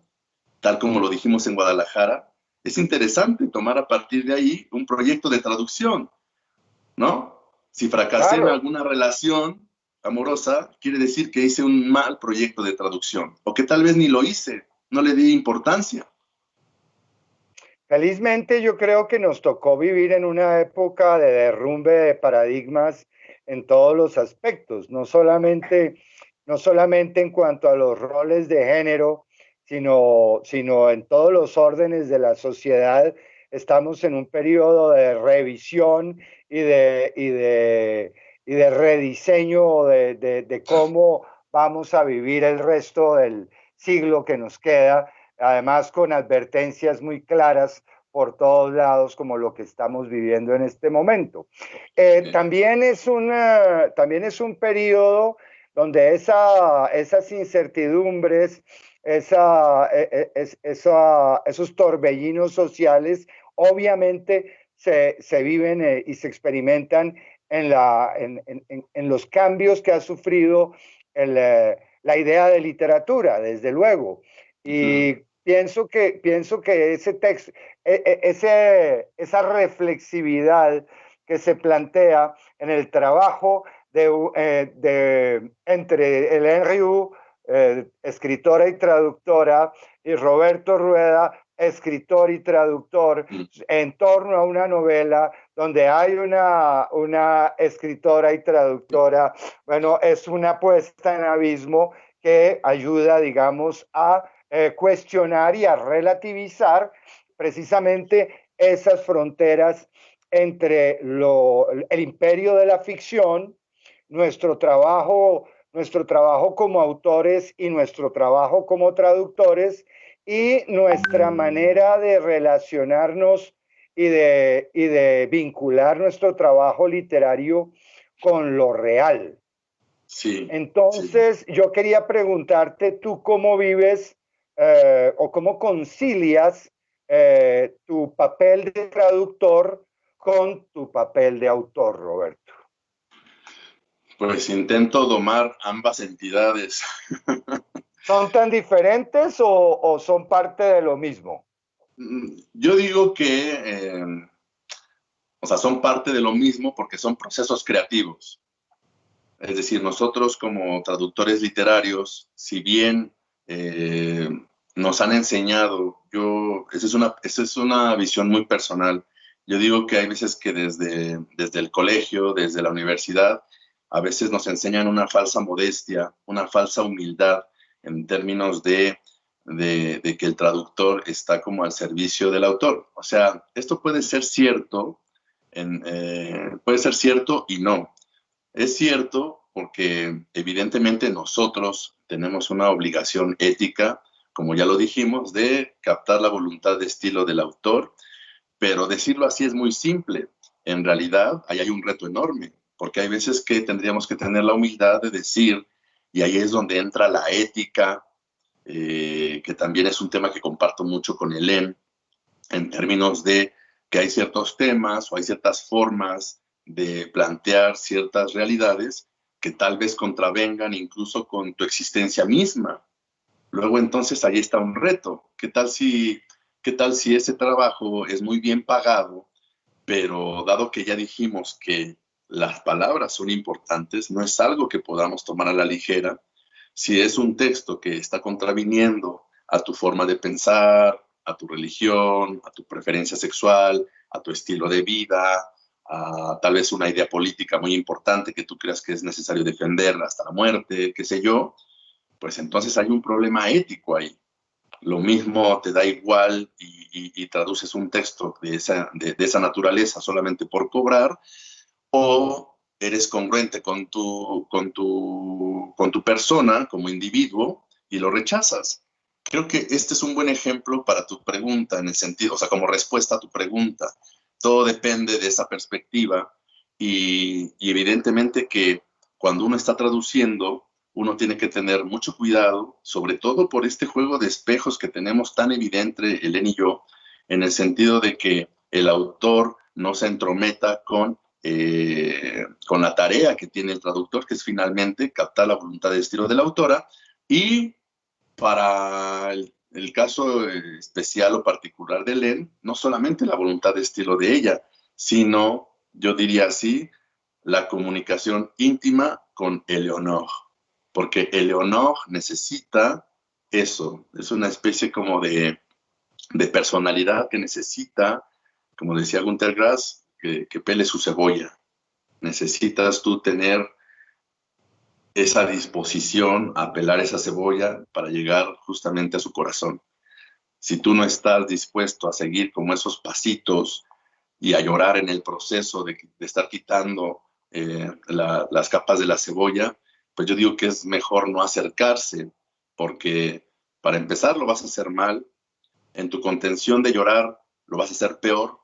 tal como lo dijimos en Guadalajara, es interesante tomar a partir de ahí un proyecto de traducción. ¿no? Si fracasé en Claro. alguna relación amorosa, quiere decir que hice un mal proyecto de traducción, o que tal vez ni lo hice, no le di importancia. Felizmente yo creo que nos tocó vivir en una época de derrumbe de paradigmas en todos los aspectos, no solamente en cuanto a los roles de género, sino en todos los órdenes de la sociedad. Estamos en un periodo de revisión y de rediseño de cómo vamos a vivir el resto del siglo que nos queda, además con advertencias muy claras por todos lados como lo que estamos viviendo en este momento. Eh, También es un periodo donde esas incertidumbres, esos torbellinos sociales, obviamente se viven y se experimentan en los cambios que ha sufrido la idea de literatura, desde luego. uh-huh, Y pienso que ese texto, esa reflexividad que se plantea en el trabajo entre Hélène Riou, escritora y traductora, y Roberto Rueda, escritor y traductor, uh-huh, en torno a una novela donde hay una escritora y traductora. Bueno, es una puesta en abismo que ayuda, digamos, a cuestionar y a relativizar precisamente esas fronteras entre el imperio de la ficción, nuestro nuestro trabajo como autores y nuestro trabajo como traductores, y nuestra manera de relacionarnos y de vincular nuestro trabajo literario con lo real. sí, sí. Entonces, yo quería preguntarte, ¿tú cómo vives o cómo concilias tu papel de traductor con tu papel de autor, Roberto? Pues intento domar ambas entidades. ¿Son tan diferentes o son parte de lo mismo? Yo digo que, o sea, son parte de lo mismo porque son procesos creativos. Es decir, nosotros como traductores literarios, si bien eh, nos han enseñado, esa es una visión muy personal. Yo digo que hay veces que desde el colegio, desde la universidad, a veces nos enseñan una falsa modestia, una falsa humildad en términos de que el traductor está como al servicio del autor. O sea, esto puede ser cierto, puede ser cierto y no. Es cierto porque evidentemente nosotros tenemos una obligación ética, como ya lo dijimos, de captar la voluntad de estilo del autor, pero decirlo así es muy simple. En realidad, ahí hay un reto enorme, porque hay veces que tendríamos que tener la humildad de decir, y ahí es donde entra la ética, que también es un tema que comparto mucho con Hélène, en términos de que hay ciertos temas o hay ciertas formas de plantear ciertas realidades que tal vez contravengan incluso con tu existencia misma. Luego entonces ahí está un reto. Qué tal si ese trabajo es muy bien pagado, pero dado que ya dijimos que las palabras son importantes, no es algo que podamos tomar a la ligera? Si es un texto que está contraviniendo a tu forma de pensar, a tu religión, a tu preferencia sexual, a tu estilo de vida, a tal vez una idea política muy importante que tú creas que es necesario defenderla hasta la muerte, qué sé yo, pues entonces hay un problema ético ahí. Lo mismo te da igual y traduces un texto de esa naturaleza solamente por cobrar, o eres congruente con tu persona como individuo y lo rechazas. Creo que este es un buen ejemplo para tu pregunta, en el sentido, o sea, como respuesta a tu pregunta. Todo depende de esa perspectiva y evidentemente que cuando uno está traduciendo, uno tiene que tener mucho cuidado, sobre todo por este juego de espejos que tenemos tan evidente, Hélène y yo, en el sentido de que el autor no se entrometa con la tarea que tiene el traductor, que es finalmente captar la voluntad de estilo de la autora, y para el caso especial o particular de Hélène, no solamente la voluntad de estilo de ella, sino yo diría así, la comunicación íntima con Eleonor, porque Eleonor necesita eso, es una especie como de personalidad que necesita, como decía Günter Grass, que pele su cebolla. Necesitas tú tener esa disposición a pelar esa cebolla para llegar justamente a su corazón. Si tú no estás dispuesto a seguir como esos pasitos y a llorar en el proceso de estar quitando las capas de la cebolla, pues yo digo que es mejor no acercarse, porque para empezar lo vas a hacer mal, en tu contención de llorar lo vas a hacer peor,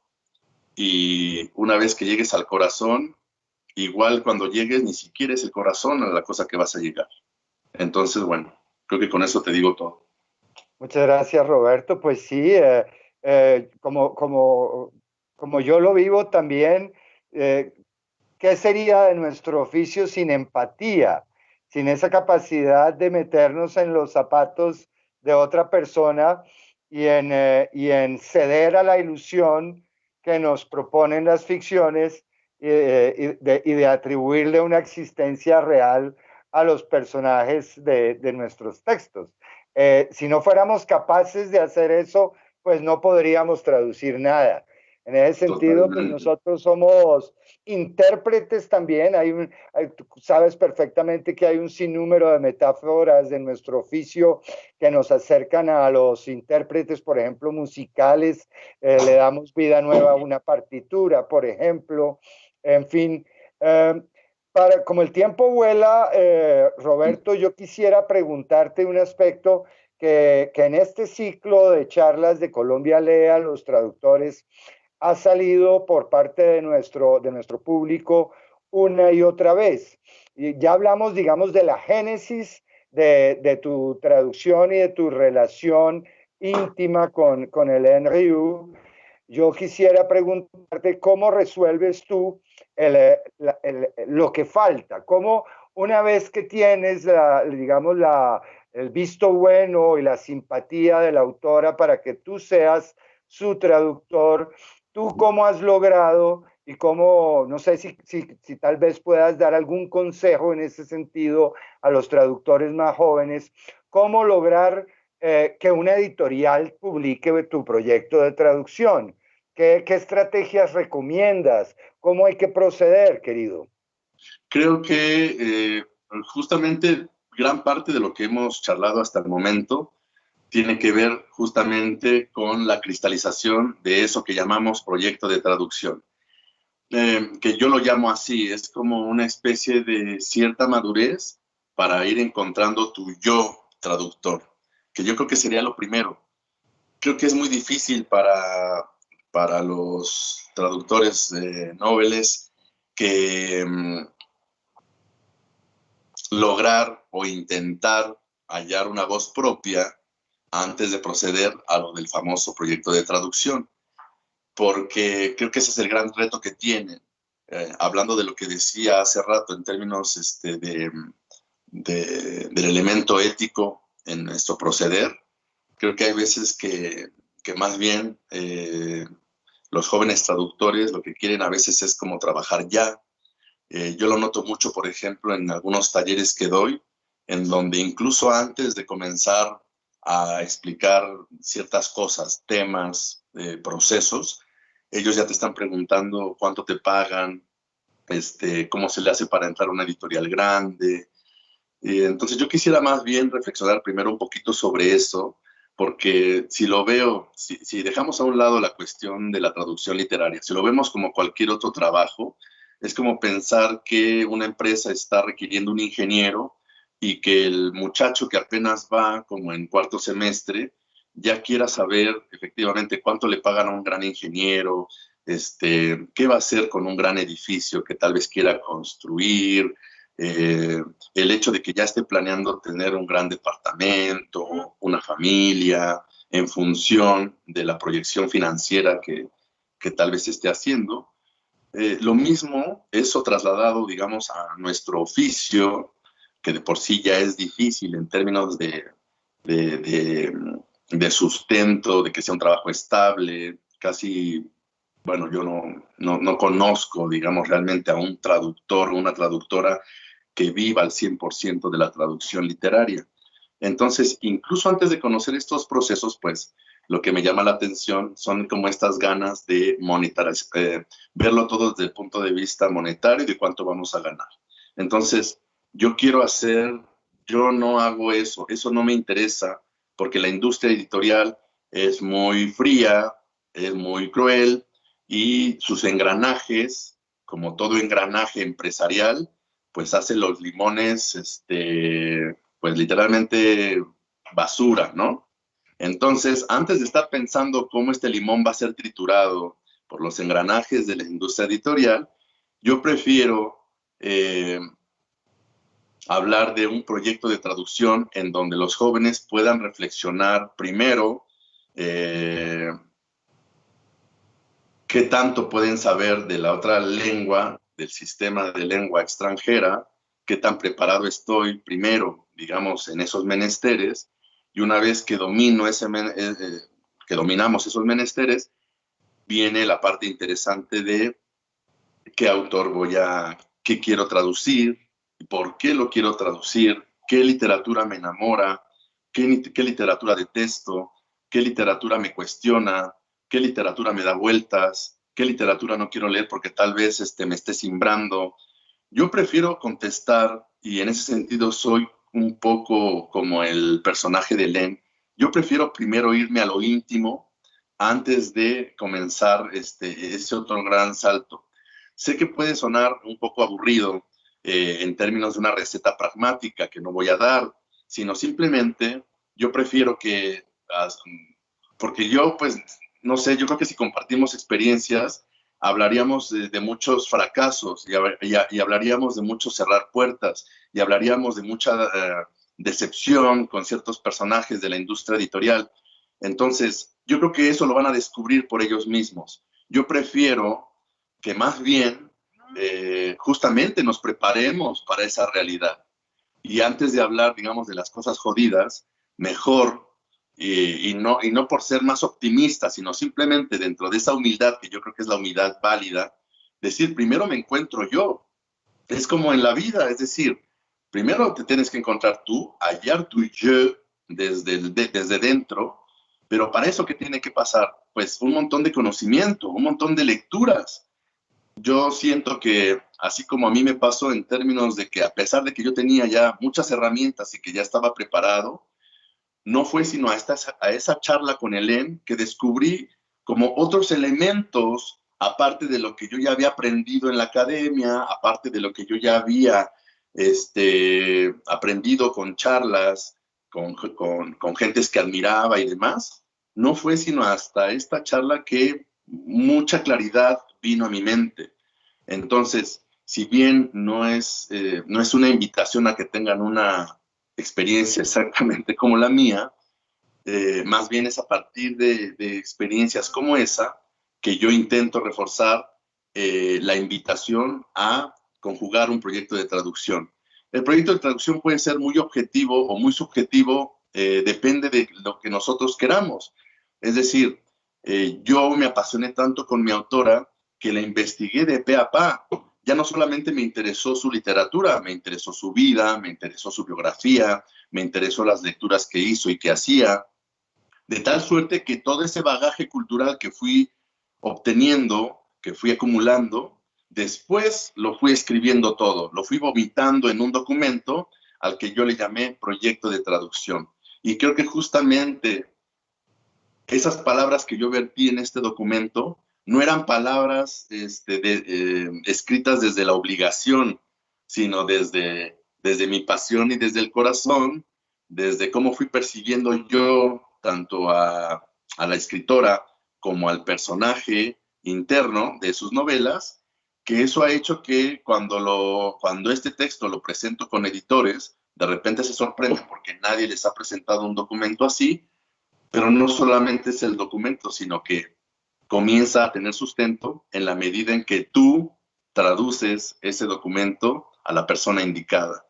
y una vez que llegues al corazón, igual cuando llegues ni siquiera es el corazón a la cosa que vas a llegar. Entonces, bueno, creo que con eso te digo todo. Muchas gracias, Roberto. Pues sí, como yo lo vivo también, eh, ¿qué sería de nuestro oficio sin empatía, sin esa capacidad de meternos en los zapatos de otra persona y en ceder a la ilusión que nos proponen las ficciones y de atribuirle una existencia real a los personajes de nuestros textos? Si no fuéramos capaces de hacer eso, pues no podríamos traducir nada. En ese sentido, pues Totalmente. nosotros somos intérpretes también. Tú sabes perfectamente que hay un sinnúmero de metáforas de nuestro oficio que nos acercan a los intérpretes, por ejemplo, musicales. Le damos vida nueva a una partitura, por ejemplo. En fin, como el tiempo vuela, Roberto, yo quisiera preguntarte un aspecto que en este ciclo de charlas de Colombia Lea, los traductores ha salido por parte de nuestro público una y otra vez. Y ya hablamos, digamos, de la génesis de tu traducción y de tu relación íntima con el NRU. Yo quisiera preguntarte cómo resuelves tú lo que falta, cómo una vez que tienes, digamos, el visto bueno y la simpatía de la autora para que tú seas su traductor, ¿tú cómo has logrado y cómo, no sé si tal vez puedas dar algún consejo en ese sentido a los traductores más jóvenes, cómo lograr que una editorial publique tu proyecto de traducción? ¿Qué estrategias recomiendas? ¿Cómo hay que proceder, querido? Creo que justamente gran parte de lo que hemos charlado hasta el momento tiene que ver justamente con la cristalización de eso que llamamos proyecto de traducción. Que yo lo llamo así, es como una especie de cierta madurez para ir encontrando tu yo traductor, que yo creo que sería lo primero. Creo que es muy difícil para los traductores de noveles que lograr o intentar hallar una voz propia antes de proceder a lo del famoso proyecto de traducción, porque creo que ese es el gran reto que tienen. Hablando de lo que decía hace rato en términos del elemento ético en nuestro proceder, creo que hay veces que más bien los jóvenes traductores lo que quieren a veces es como trabajar ya. Yo lo noto mucho, por ejemplo, en algunos talleres que doy, en donde incluso antes de comenzar a explicar ciertas cosas, temas, procesos, ellos ya te están preguntando cuánto te pagan, cómo se le hace para entrar a una editorial grande. Entonces yo quisiera más bien reflexionar primero un poquito sobre eso, porque si lo veo, si dejamos a un lado la cuestión de la traducción literaria, si lo vemos como cualquier otro trabajo, es como pensar que una empresa está requiriendo un ingeniero y que el muchacho que apenas va como en cuarto semestre ya quiera saber efectivamente cuánto le pagan a un gran ingeniero, qué va a hacer con un gran edificio que tal vez quiera construir, el hecho de que ya esté planeando tener un gran departamento, una familia, en función de la proyección financiera que tal vez esté haciendo. Lo mismo, eso trasladado, digamos, a nuestro oficio, que de por sí ya es difícil en términos de, de, de sustento, de que sea un trabajo estable, casi bueno, yo no conozco, digamos, realmente a un traductor o una traductora que viva al 100% de la traducción literaria. Entonces, incluso antes de conocer estos procesos, pues lo que me llama la atención son como estas ganas de verlo todo desde el punto de vista monetario y de cuánto vamos a ganar. Entonces, yo quiero hacer, yo no hago eso no me interesa, porque la industria editorial es muy fría, es muy cruel, y sus engranajes, como todo engranaje empresarial, pues hace los limones, pues literalmente basura, ¿no? Entonces, antes de estar pensando cómo este limón va a ser triturado por los engranajes de la industria editorial, yo prefiero eh, hablar de un proyecto de traducción en donde los jóvenes puedan reflexionar primero eh, qué tanto pueden saber de la otra lengua, del sistema de lengua extranjera, qué tan preparado estoy primero, digamos, en esos menesteres, y una vez que que dominamos esos menesteres, viene la parte interesante de qué autor qué quiero traducir, por qué lo quiero traducir, qué literatura me enamora, qué literatura detesto, qué literatura me cuestiona, qué literatura me da vueltas, qué literatura no quiero leer porque tal vez me esté simbrando. Yo prefiero contestar, y en ese sentido soy un poco como el personaje de Len. Yo prefiero primero irme a lo íntimo antes de comenzar ese otro gran salto. Sé que puede sonar un poco aburrido en términos de una receta pragmática que no voy a dar, sino simplemente yo prefiero porque yo pues, no sé, yo creo que si compartimos experiencias, hablaríamos de muchos fracasos y hablaríamos de mucho cerrar puertas y hablaríamos de mucha decepción con ciertos personajes de la industria editorial. Entonces, yo creo que eso lo van a descubrir por ellos mismos. Yo prefiero que más bien justamente nos preparemos para esa realidad. Y antes de hablar, digamos, de las cosas jodidas, mejor, y no por ser más optimista, sino simplemente dentro de esa humildad, que yo creo que es la humildad válida, decir, primero me encuentro yo. Es como en la vida, es decir, primero te tienes que encontrar tú, hallar tu yo desde dentro, pero para eso, ¿qué tiene que pasar? Pues un montón de conocimiento, un montón de lecturas. Yo siento que así como a mí me pasó en términos de que a pesar de que yo tenía ya muchas herramientas y que ya estaba preparado, no fue sino a esa charla con Helen que descubrí como otros elementos, aparte de lo que yo ya había aprendido en la academia, aparte de lo que yo ya había aprendido con charlas, con gentes que admiraba y demás, no fue sino hasta esta charla que mucha claridad vino a mi mente. Entonces, si bien no es una invitación a que tengan una experiencia exactamente como la mía, más bien es a partir de experiencias como esa que yo intento reforzar la invitación a conjugar un proyecto de traducción. El proyecto de traducción puede ser muy objetivo o muy subjetivo, depende de lo que nosotros queramos. Es decir, yo me apasioné tanto con mi autora que la investigué de pe a pa. Ya no solamente me interesó su literatura, me interesó su vida, me interesó su biografía, me interesó las lecturas que hizo y que hacía, de tal suerte que todo ese bagaje cultural que fui obteniendo, que fui acumulando, después lo fui escribiendo todo, lo fui vomitando en un documento al que yo le llamé proyecto de traducción. Y creo que justamente esas palabras que yo vertí en este documento no eran palabras escritas desde la obligación, sino desde mi pasión y desde el corazón, desde cómo fui persiguiendo yo tanto a la escritora como al personaje interno de sus novelas, que eso ha hecho que cuando este texto lo presento con editores, de repente se sorprenden porque nadie les ha presentado un documento así, pero no solamente es el documento, sino que comienza a tener sustento en la medida en que tú traduces ese documento a la persona indicada.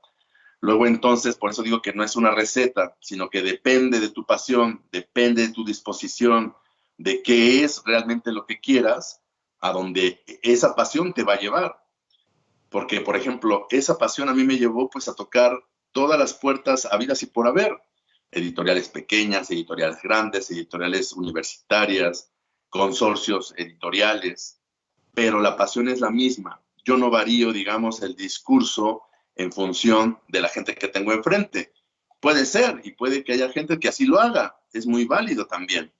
Luego entonces, por eso digo que no es una receta, sino que depende de tu pasión, depende de tu disposición, de qué es realmente lo que quieras, a donde esa pasión te va a llevar. Porque, por ejemplo, esa pasión a mí me llevó pues a tocar todas las puertas habidas y por haber. Editoriales pequeñas, editoriales grandes, editoriales universitarias, consorcios editoriales, pero la pasión es la misma. Yo no varío, digamos, el discurso en función de la gente que tengo enfrente. Puede ser, y puede que haya gente que así lo haga, es muy válido también.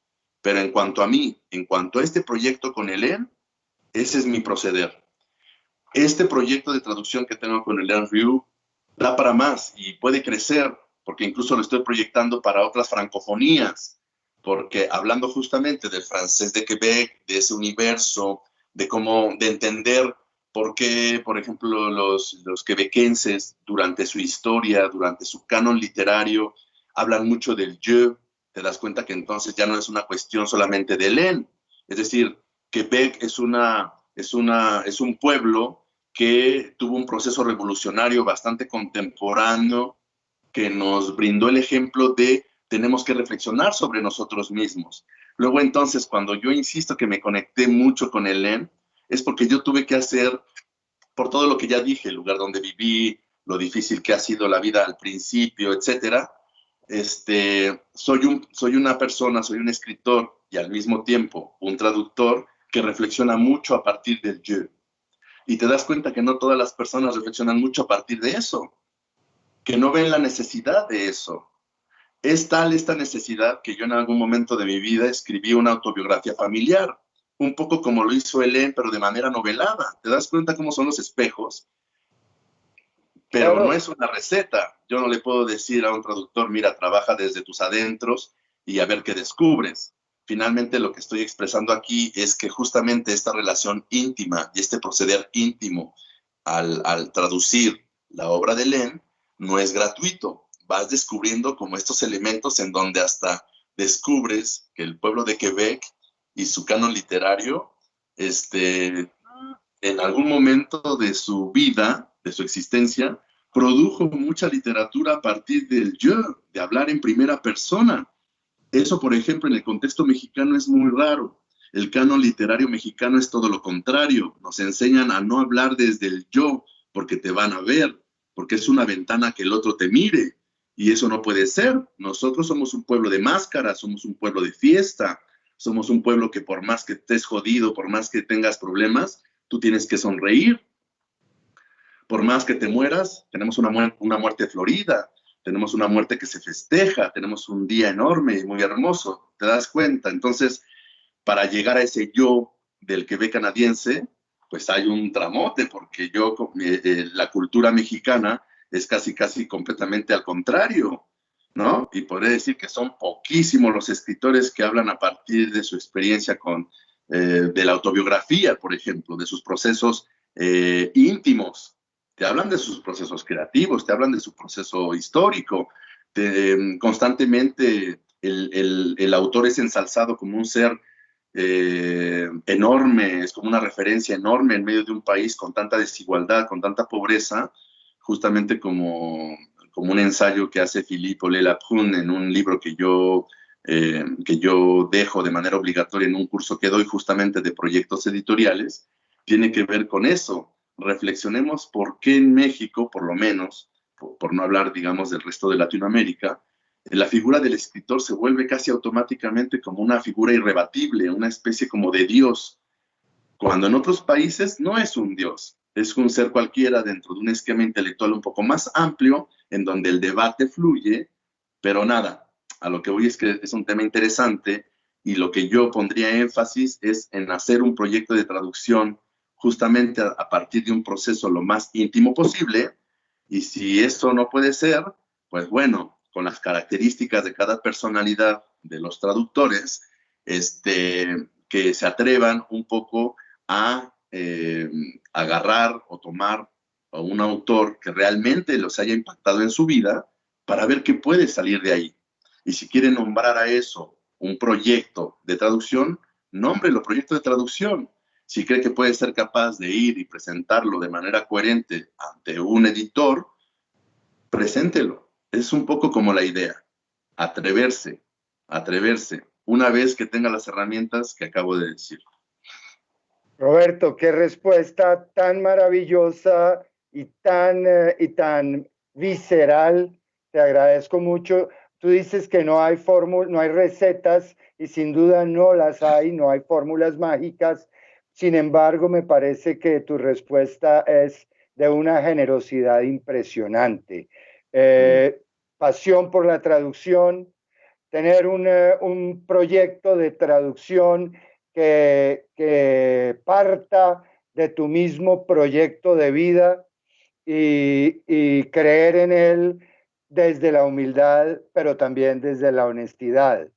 Pero en cuanto a mí, en cuanto a este proyecto con Hélène, ese es mi proceder. Este proyecto de traducción que tengo con Hélène Rieu da para más y puede crecer, porque incluso lo estoy proyectando para otras francofonías, porque hablando justamente del francés de Quebec, de ese universo, de cómo, de entender por qué, por ejemplo, los quebequenses durante su historia, durante su canon literario, hablan mucho del je, te das cuenta que entonces ya no es una cuestión solamente de Hélène, es decir, Quebec es un pueblo que tuvo un proceso revolucionario bastante contemporáneo que nos brindó el ejemplo de tenemos que reflexionar sobre nosotros mismos. Luego entonces, cuando yo insisto que me conecté mucho con Hélène, es porque yo tuve que hacer, por todo lo que ya dije, el lugar donde viví, lo difícil que ha sido la vida al principio, etcétera, soy una persona, soy un escritor y al mismo tiempo un traductor que reflexiona mucho a partir del je. Y te das cuenta que no todas las personas reflexionan mucho a partir de eso, que no ven la necesidad de eso. Es tal esta necesidad que yo en algún momento de mi vida escribí una autobiografía familiar, un poco como lo hizo Hélène, pero de manera novelada. ¿Te das cuenta cómo son los espejos? Pero Claro. no es una receta. Yo no le puedo decir a un traductor, mira, trabaja desde tus adentros y a ver qué descubres. Finalmente lo que estoy expresando aquí es que justamente esta relación íntima y este proceder íntimo al traducir la obra de Hélène no es gratuito. Vas descubriendo como estos elementos en donde hasta descubres que el pueblo de Quebec y su canon literario, en algún momento de su vida, de su existencia, produjo mucha literatura a partir del yo, de hablar en primera persona. Eso, por ejemplo, en el contexto mexicano es muy raro. El canon literario mexicano es todo lo contrario. Nos enseñan a no hablar desde el yo, porque te van a ver, porque es una ventana que el otro te mire. Y eso no puede ser. Nosotros somos un pueblo de máscaras, somos un pueblo de fiesta, somos un pueblo que por más que estés jodido, por más que tengas problemas, tú tienes que sonreír. Por más que te mueras, tenemos una muerte florida, tenemos una muerte que se festeja, tenemos un día enorme y muy hermoso, ¿te das cuenta? Entonces, para llegar a ese yo del Quebec canadiense, pues hay un tramote, porque la cultura mexicana es casi, casi completamente al contrario, ¿no? Y podría decir que son poquísimos los escritores que hablan a partir de su experiencia de la autobiografía, por ejemplo, de sus procesos íntimos. Te hablan de sus procesos creativos, te hablan de su proceso histórico. Constantemente el autor es ensalzado como un ser enorme, es como una referencia enorme en medio de un país con tanta desigualdad, con tanta pobreza, justamente como un ensayo que hace Philippe Aulet-Laprune en un libro que yo dejo de manera obligatoria en un curso que doy justamente de proyectos editoriales, tiene que ver con eso. Reflexionemos por qué en México, por lo menos, por no hablar, digamos, del resto de Latinoamérica, la figura del escritor se vuelve casi automáticamente como una figura irrebatible, una especie como de Dios, cuando en otros países no es un Dios, es un ser cualquiera dentro de un esquema intelectual un poco más amplio, en donde el debate fluye, pero nada, a lo que voy es que es un tema interesante y lo que yo pondría énfasis es en hacer un proyecto de traducción justamente a partir de un proceso lo más íntimo posible, y si eso no puede ser, pues bueno, con las características de cada personalidad de los traductores, que se atrevan un poco a agarrar o tomar a un autor que realmente los haya impactado en su vida para ver qué puede salir de ahí. Y si quieren nombrar a eso un proyecto de traducción, nómbrelo proyecto de traducción. Si cree que puede ser capaz de ir y presentarlo de manera coherente ante un editor, preséntelo. Es un poco como la idea. Atreverse, atreverse, una vez que tenga las herramientas que acabo de decir. Roberto, qué respuesta tan maravillosa y tan visceral. Te agradezco mucho. Tú dices que no hay no hay recetas y sin duda no las hay, no hay fórmulas mágicas. Sin embargo, me parece que tu respuesta es de una generosidad impresionante. Mm. Eh, Pasión por la traducción, tener un proyecto de traducción que parta de tu mismo proyecto de vida y creer en él desde la humildad, pero también desde la honestidad.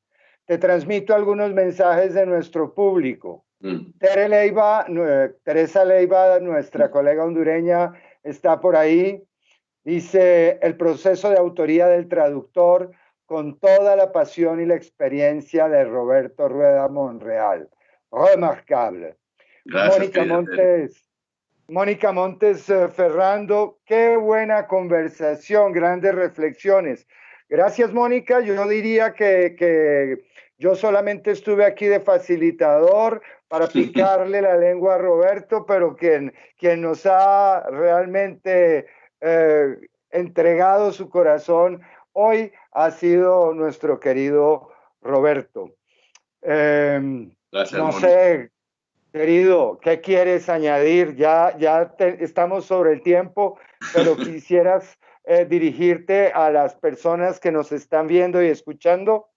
Te transmito algunos mensajes de nuestro público. Mm. Teresa Leiva, nuestra colega hondureña, está por ahí. Dice, el proceso de autoría del traductor con toda la pasión y la experiencia de Roberto Rueda Monreal. Remarcable. Gracias, Mónica querida Tere. Montes, Mónica Montes Ferrando, qué buena conversación, grandes reflexiones. Gracias, Mónica. Yo diría que yo solamente estuve aquí de facilitador para picarle la lengua a Roberto, pero quien nos ha realmente entregado su corazón hoy ha sido nuestro querido Roberto. Gracias, No Mónica. sé, querido, ¿qué quieres añadir? Estamos sobre el tiempo, pero quisieras dirigirte a las personas que nos están viendo y escuchando.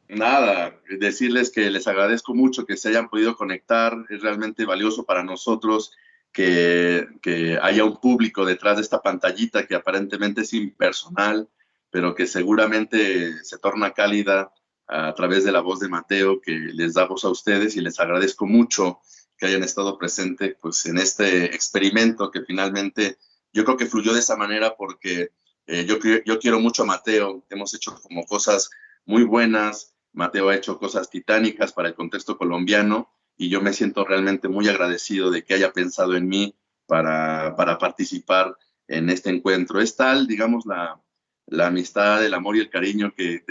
Nada, decirles que les agradezco mucho que se hayan podido conectar. Es realmente valioso para nosotros que haya un público detrás de esta pantallita que aparentemente es impersonal, pero que seguramente se torna cálida a través de la voz de Mateo, que les da voz a ustedes, y les agradezco mucho que hayan estado presentes pues, en este experimento que finalmente yo creo que fluyó de esa manera porque yo quiero mucho a Mateo. Hemos hecho como cosas muy buenas. Mateo ha hecho cosas titánicas para el contexto colombiano y yo me siento realmente muy agradecido de que haya pensado en mí para participar en este encuentro. Es tal, digamos, la amistad, el amor y el cariño que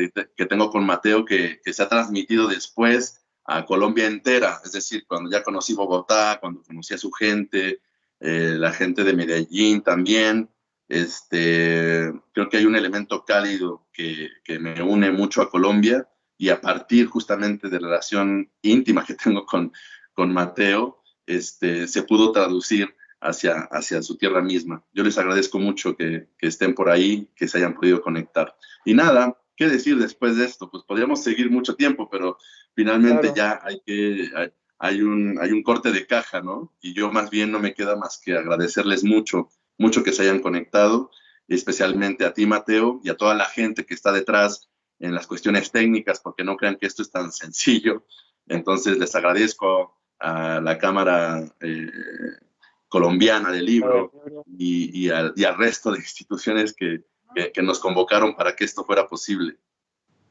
tengo con Mateo que se ha transmitido después a Colombia entera. Es decir, cuando ya conocí Bogotá, cuando conocí a su gente, la gente de Medellín también. Creo que hay un elemento cálido que me une mucho a Colombia y a partir justamente de la relación íntima que tengo con Mateo, se pudo traducir hacia su tierra misma. Yo les agradezco mucho que estén por ahí, que se hayan podido conectar. Y nada, ¿qué decir después de esto? Pues podríamos seguir mucho tiempo, pero finalmente Claro. ya hay un corte de caja, ¿no? Y yo más bien no me queda más que agradecerles mucho, mucho que se hayan conectado, especialmente a ti, Mateo, y a toda la gente que está detrás en las cuestiones técnicas, porque no crean que esto es tan sencillo. Entonces les agradezco a la Cámara Colombiana del Libro y al resto de instituciones que nos convocaron para que esto fuera posible.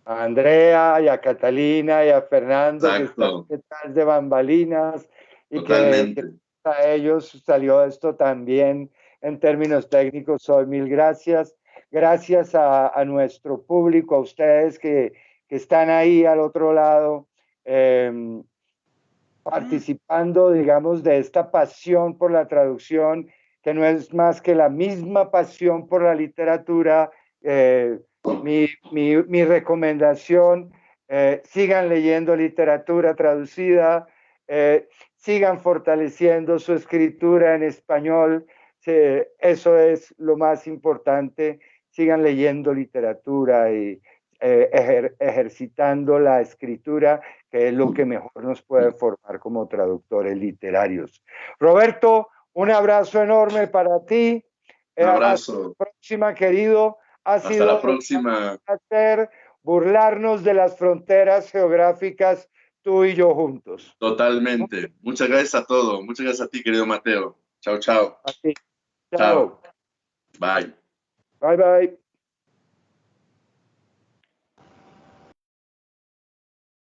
A Andrea y a Catalina y a Fernando que están Exacto, detrás de bambalinas y que totalmente. a ellos salió esto también en términos técnicos. Hoy mil gracias. Gracias a nuestro público, a ustedes que están ahí al otro lado, eh, participando, digamos, de esta pasión por la traducción, que no es más que la misma pasión por la literatura. Eh, mi recomendación, sigan leyendo literatura traducida, sigan fortaleciendo su escritura en español, eso es lo más importante, sigan leyendo literatura y ejercitando la escritura, que es lo que mejor nos puede formar como traductores literarios. Roberto, un abrazo enorme para ti. Un Hasta abrazo. la próxima, querido. Ha Hasta la sido realmente próxima. un placer burlarnos de las fronteras geográficas, tú y yo juntos. Totalmente. Muchas gracias a todos. Muchas gracias a ti, querido Mateo. Chao, chao. A ti. Chao. Chao. Bye. Bye bye.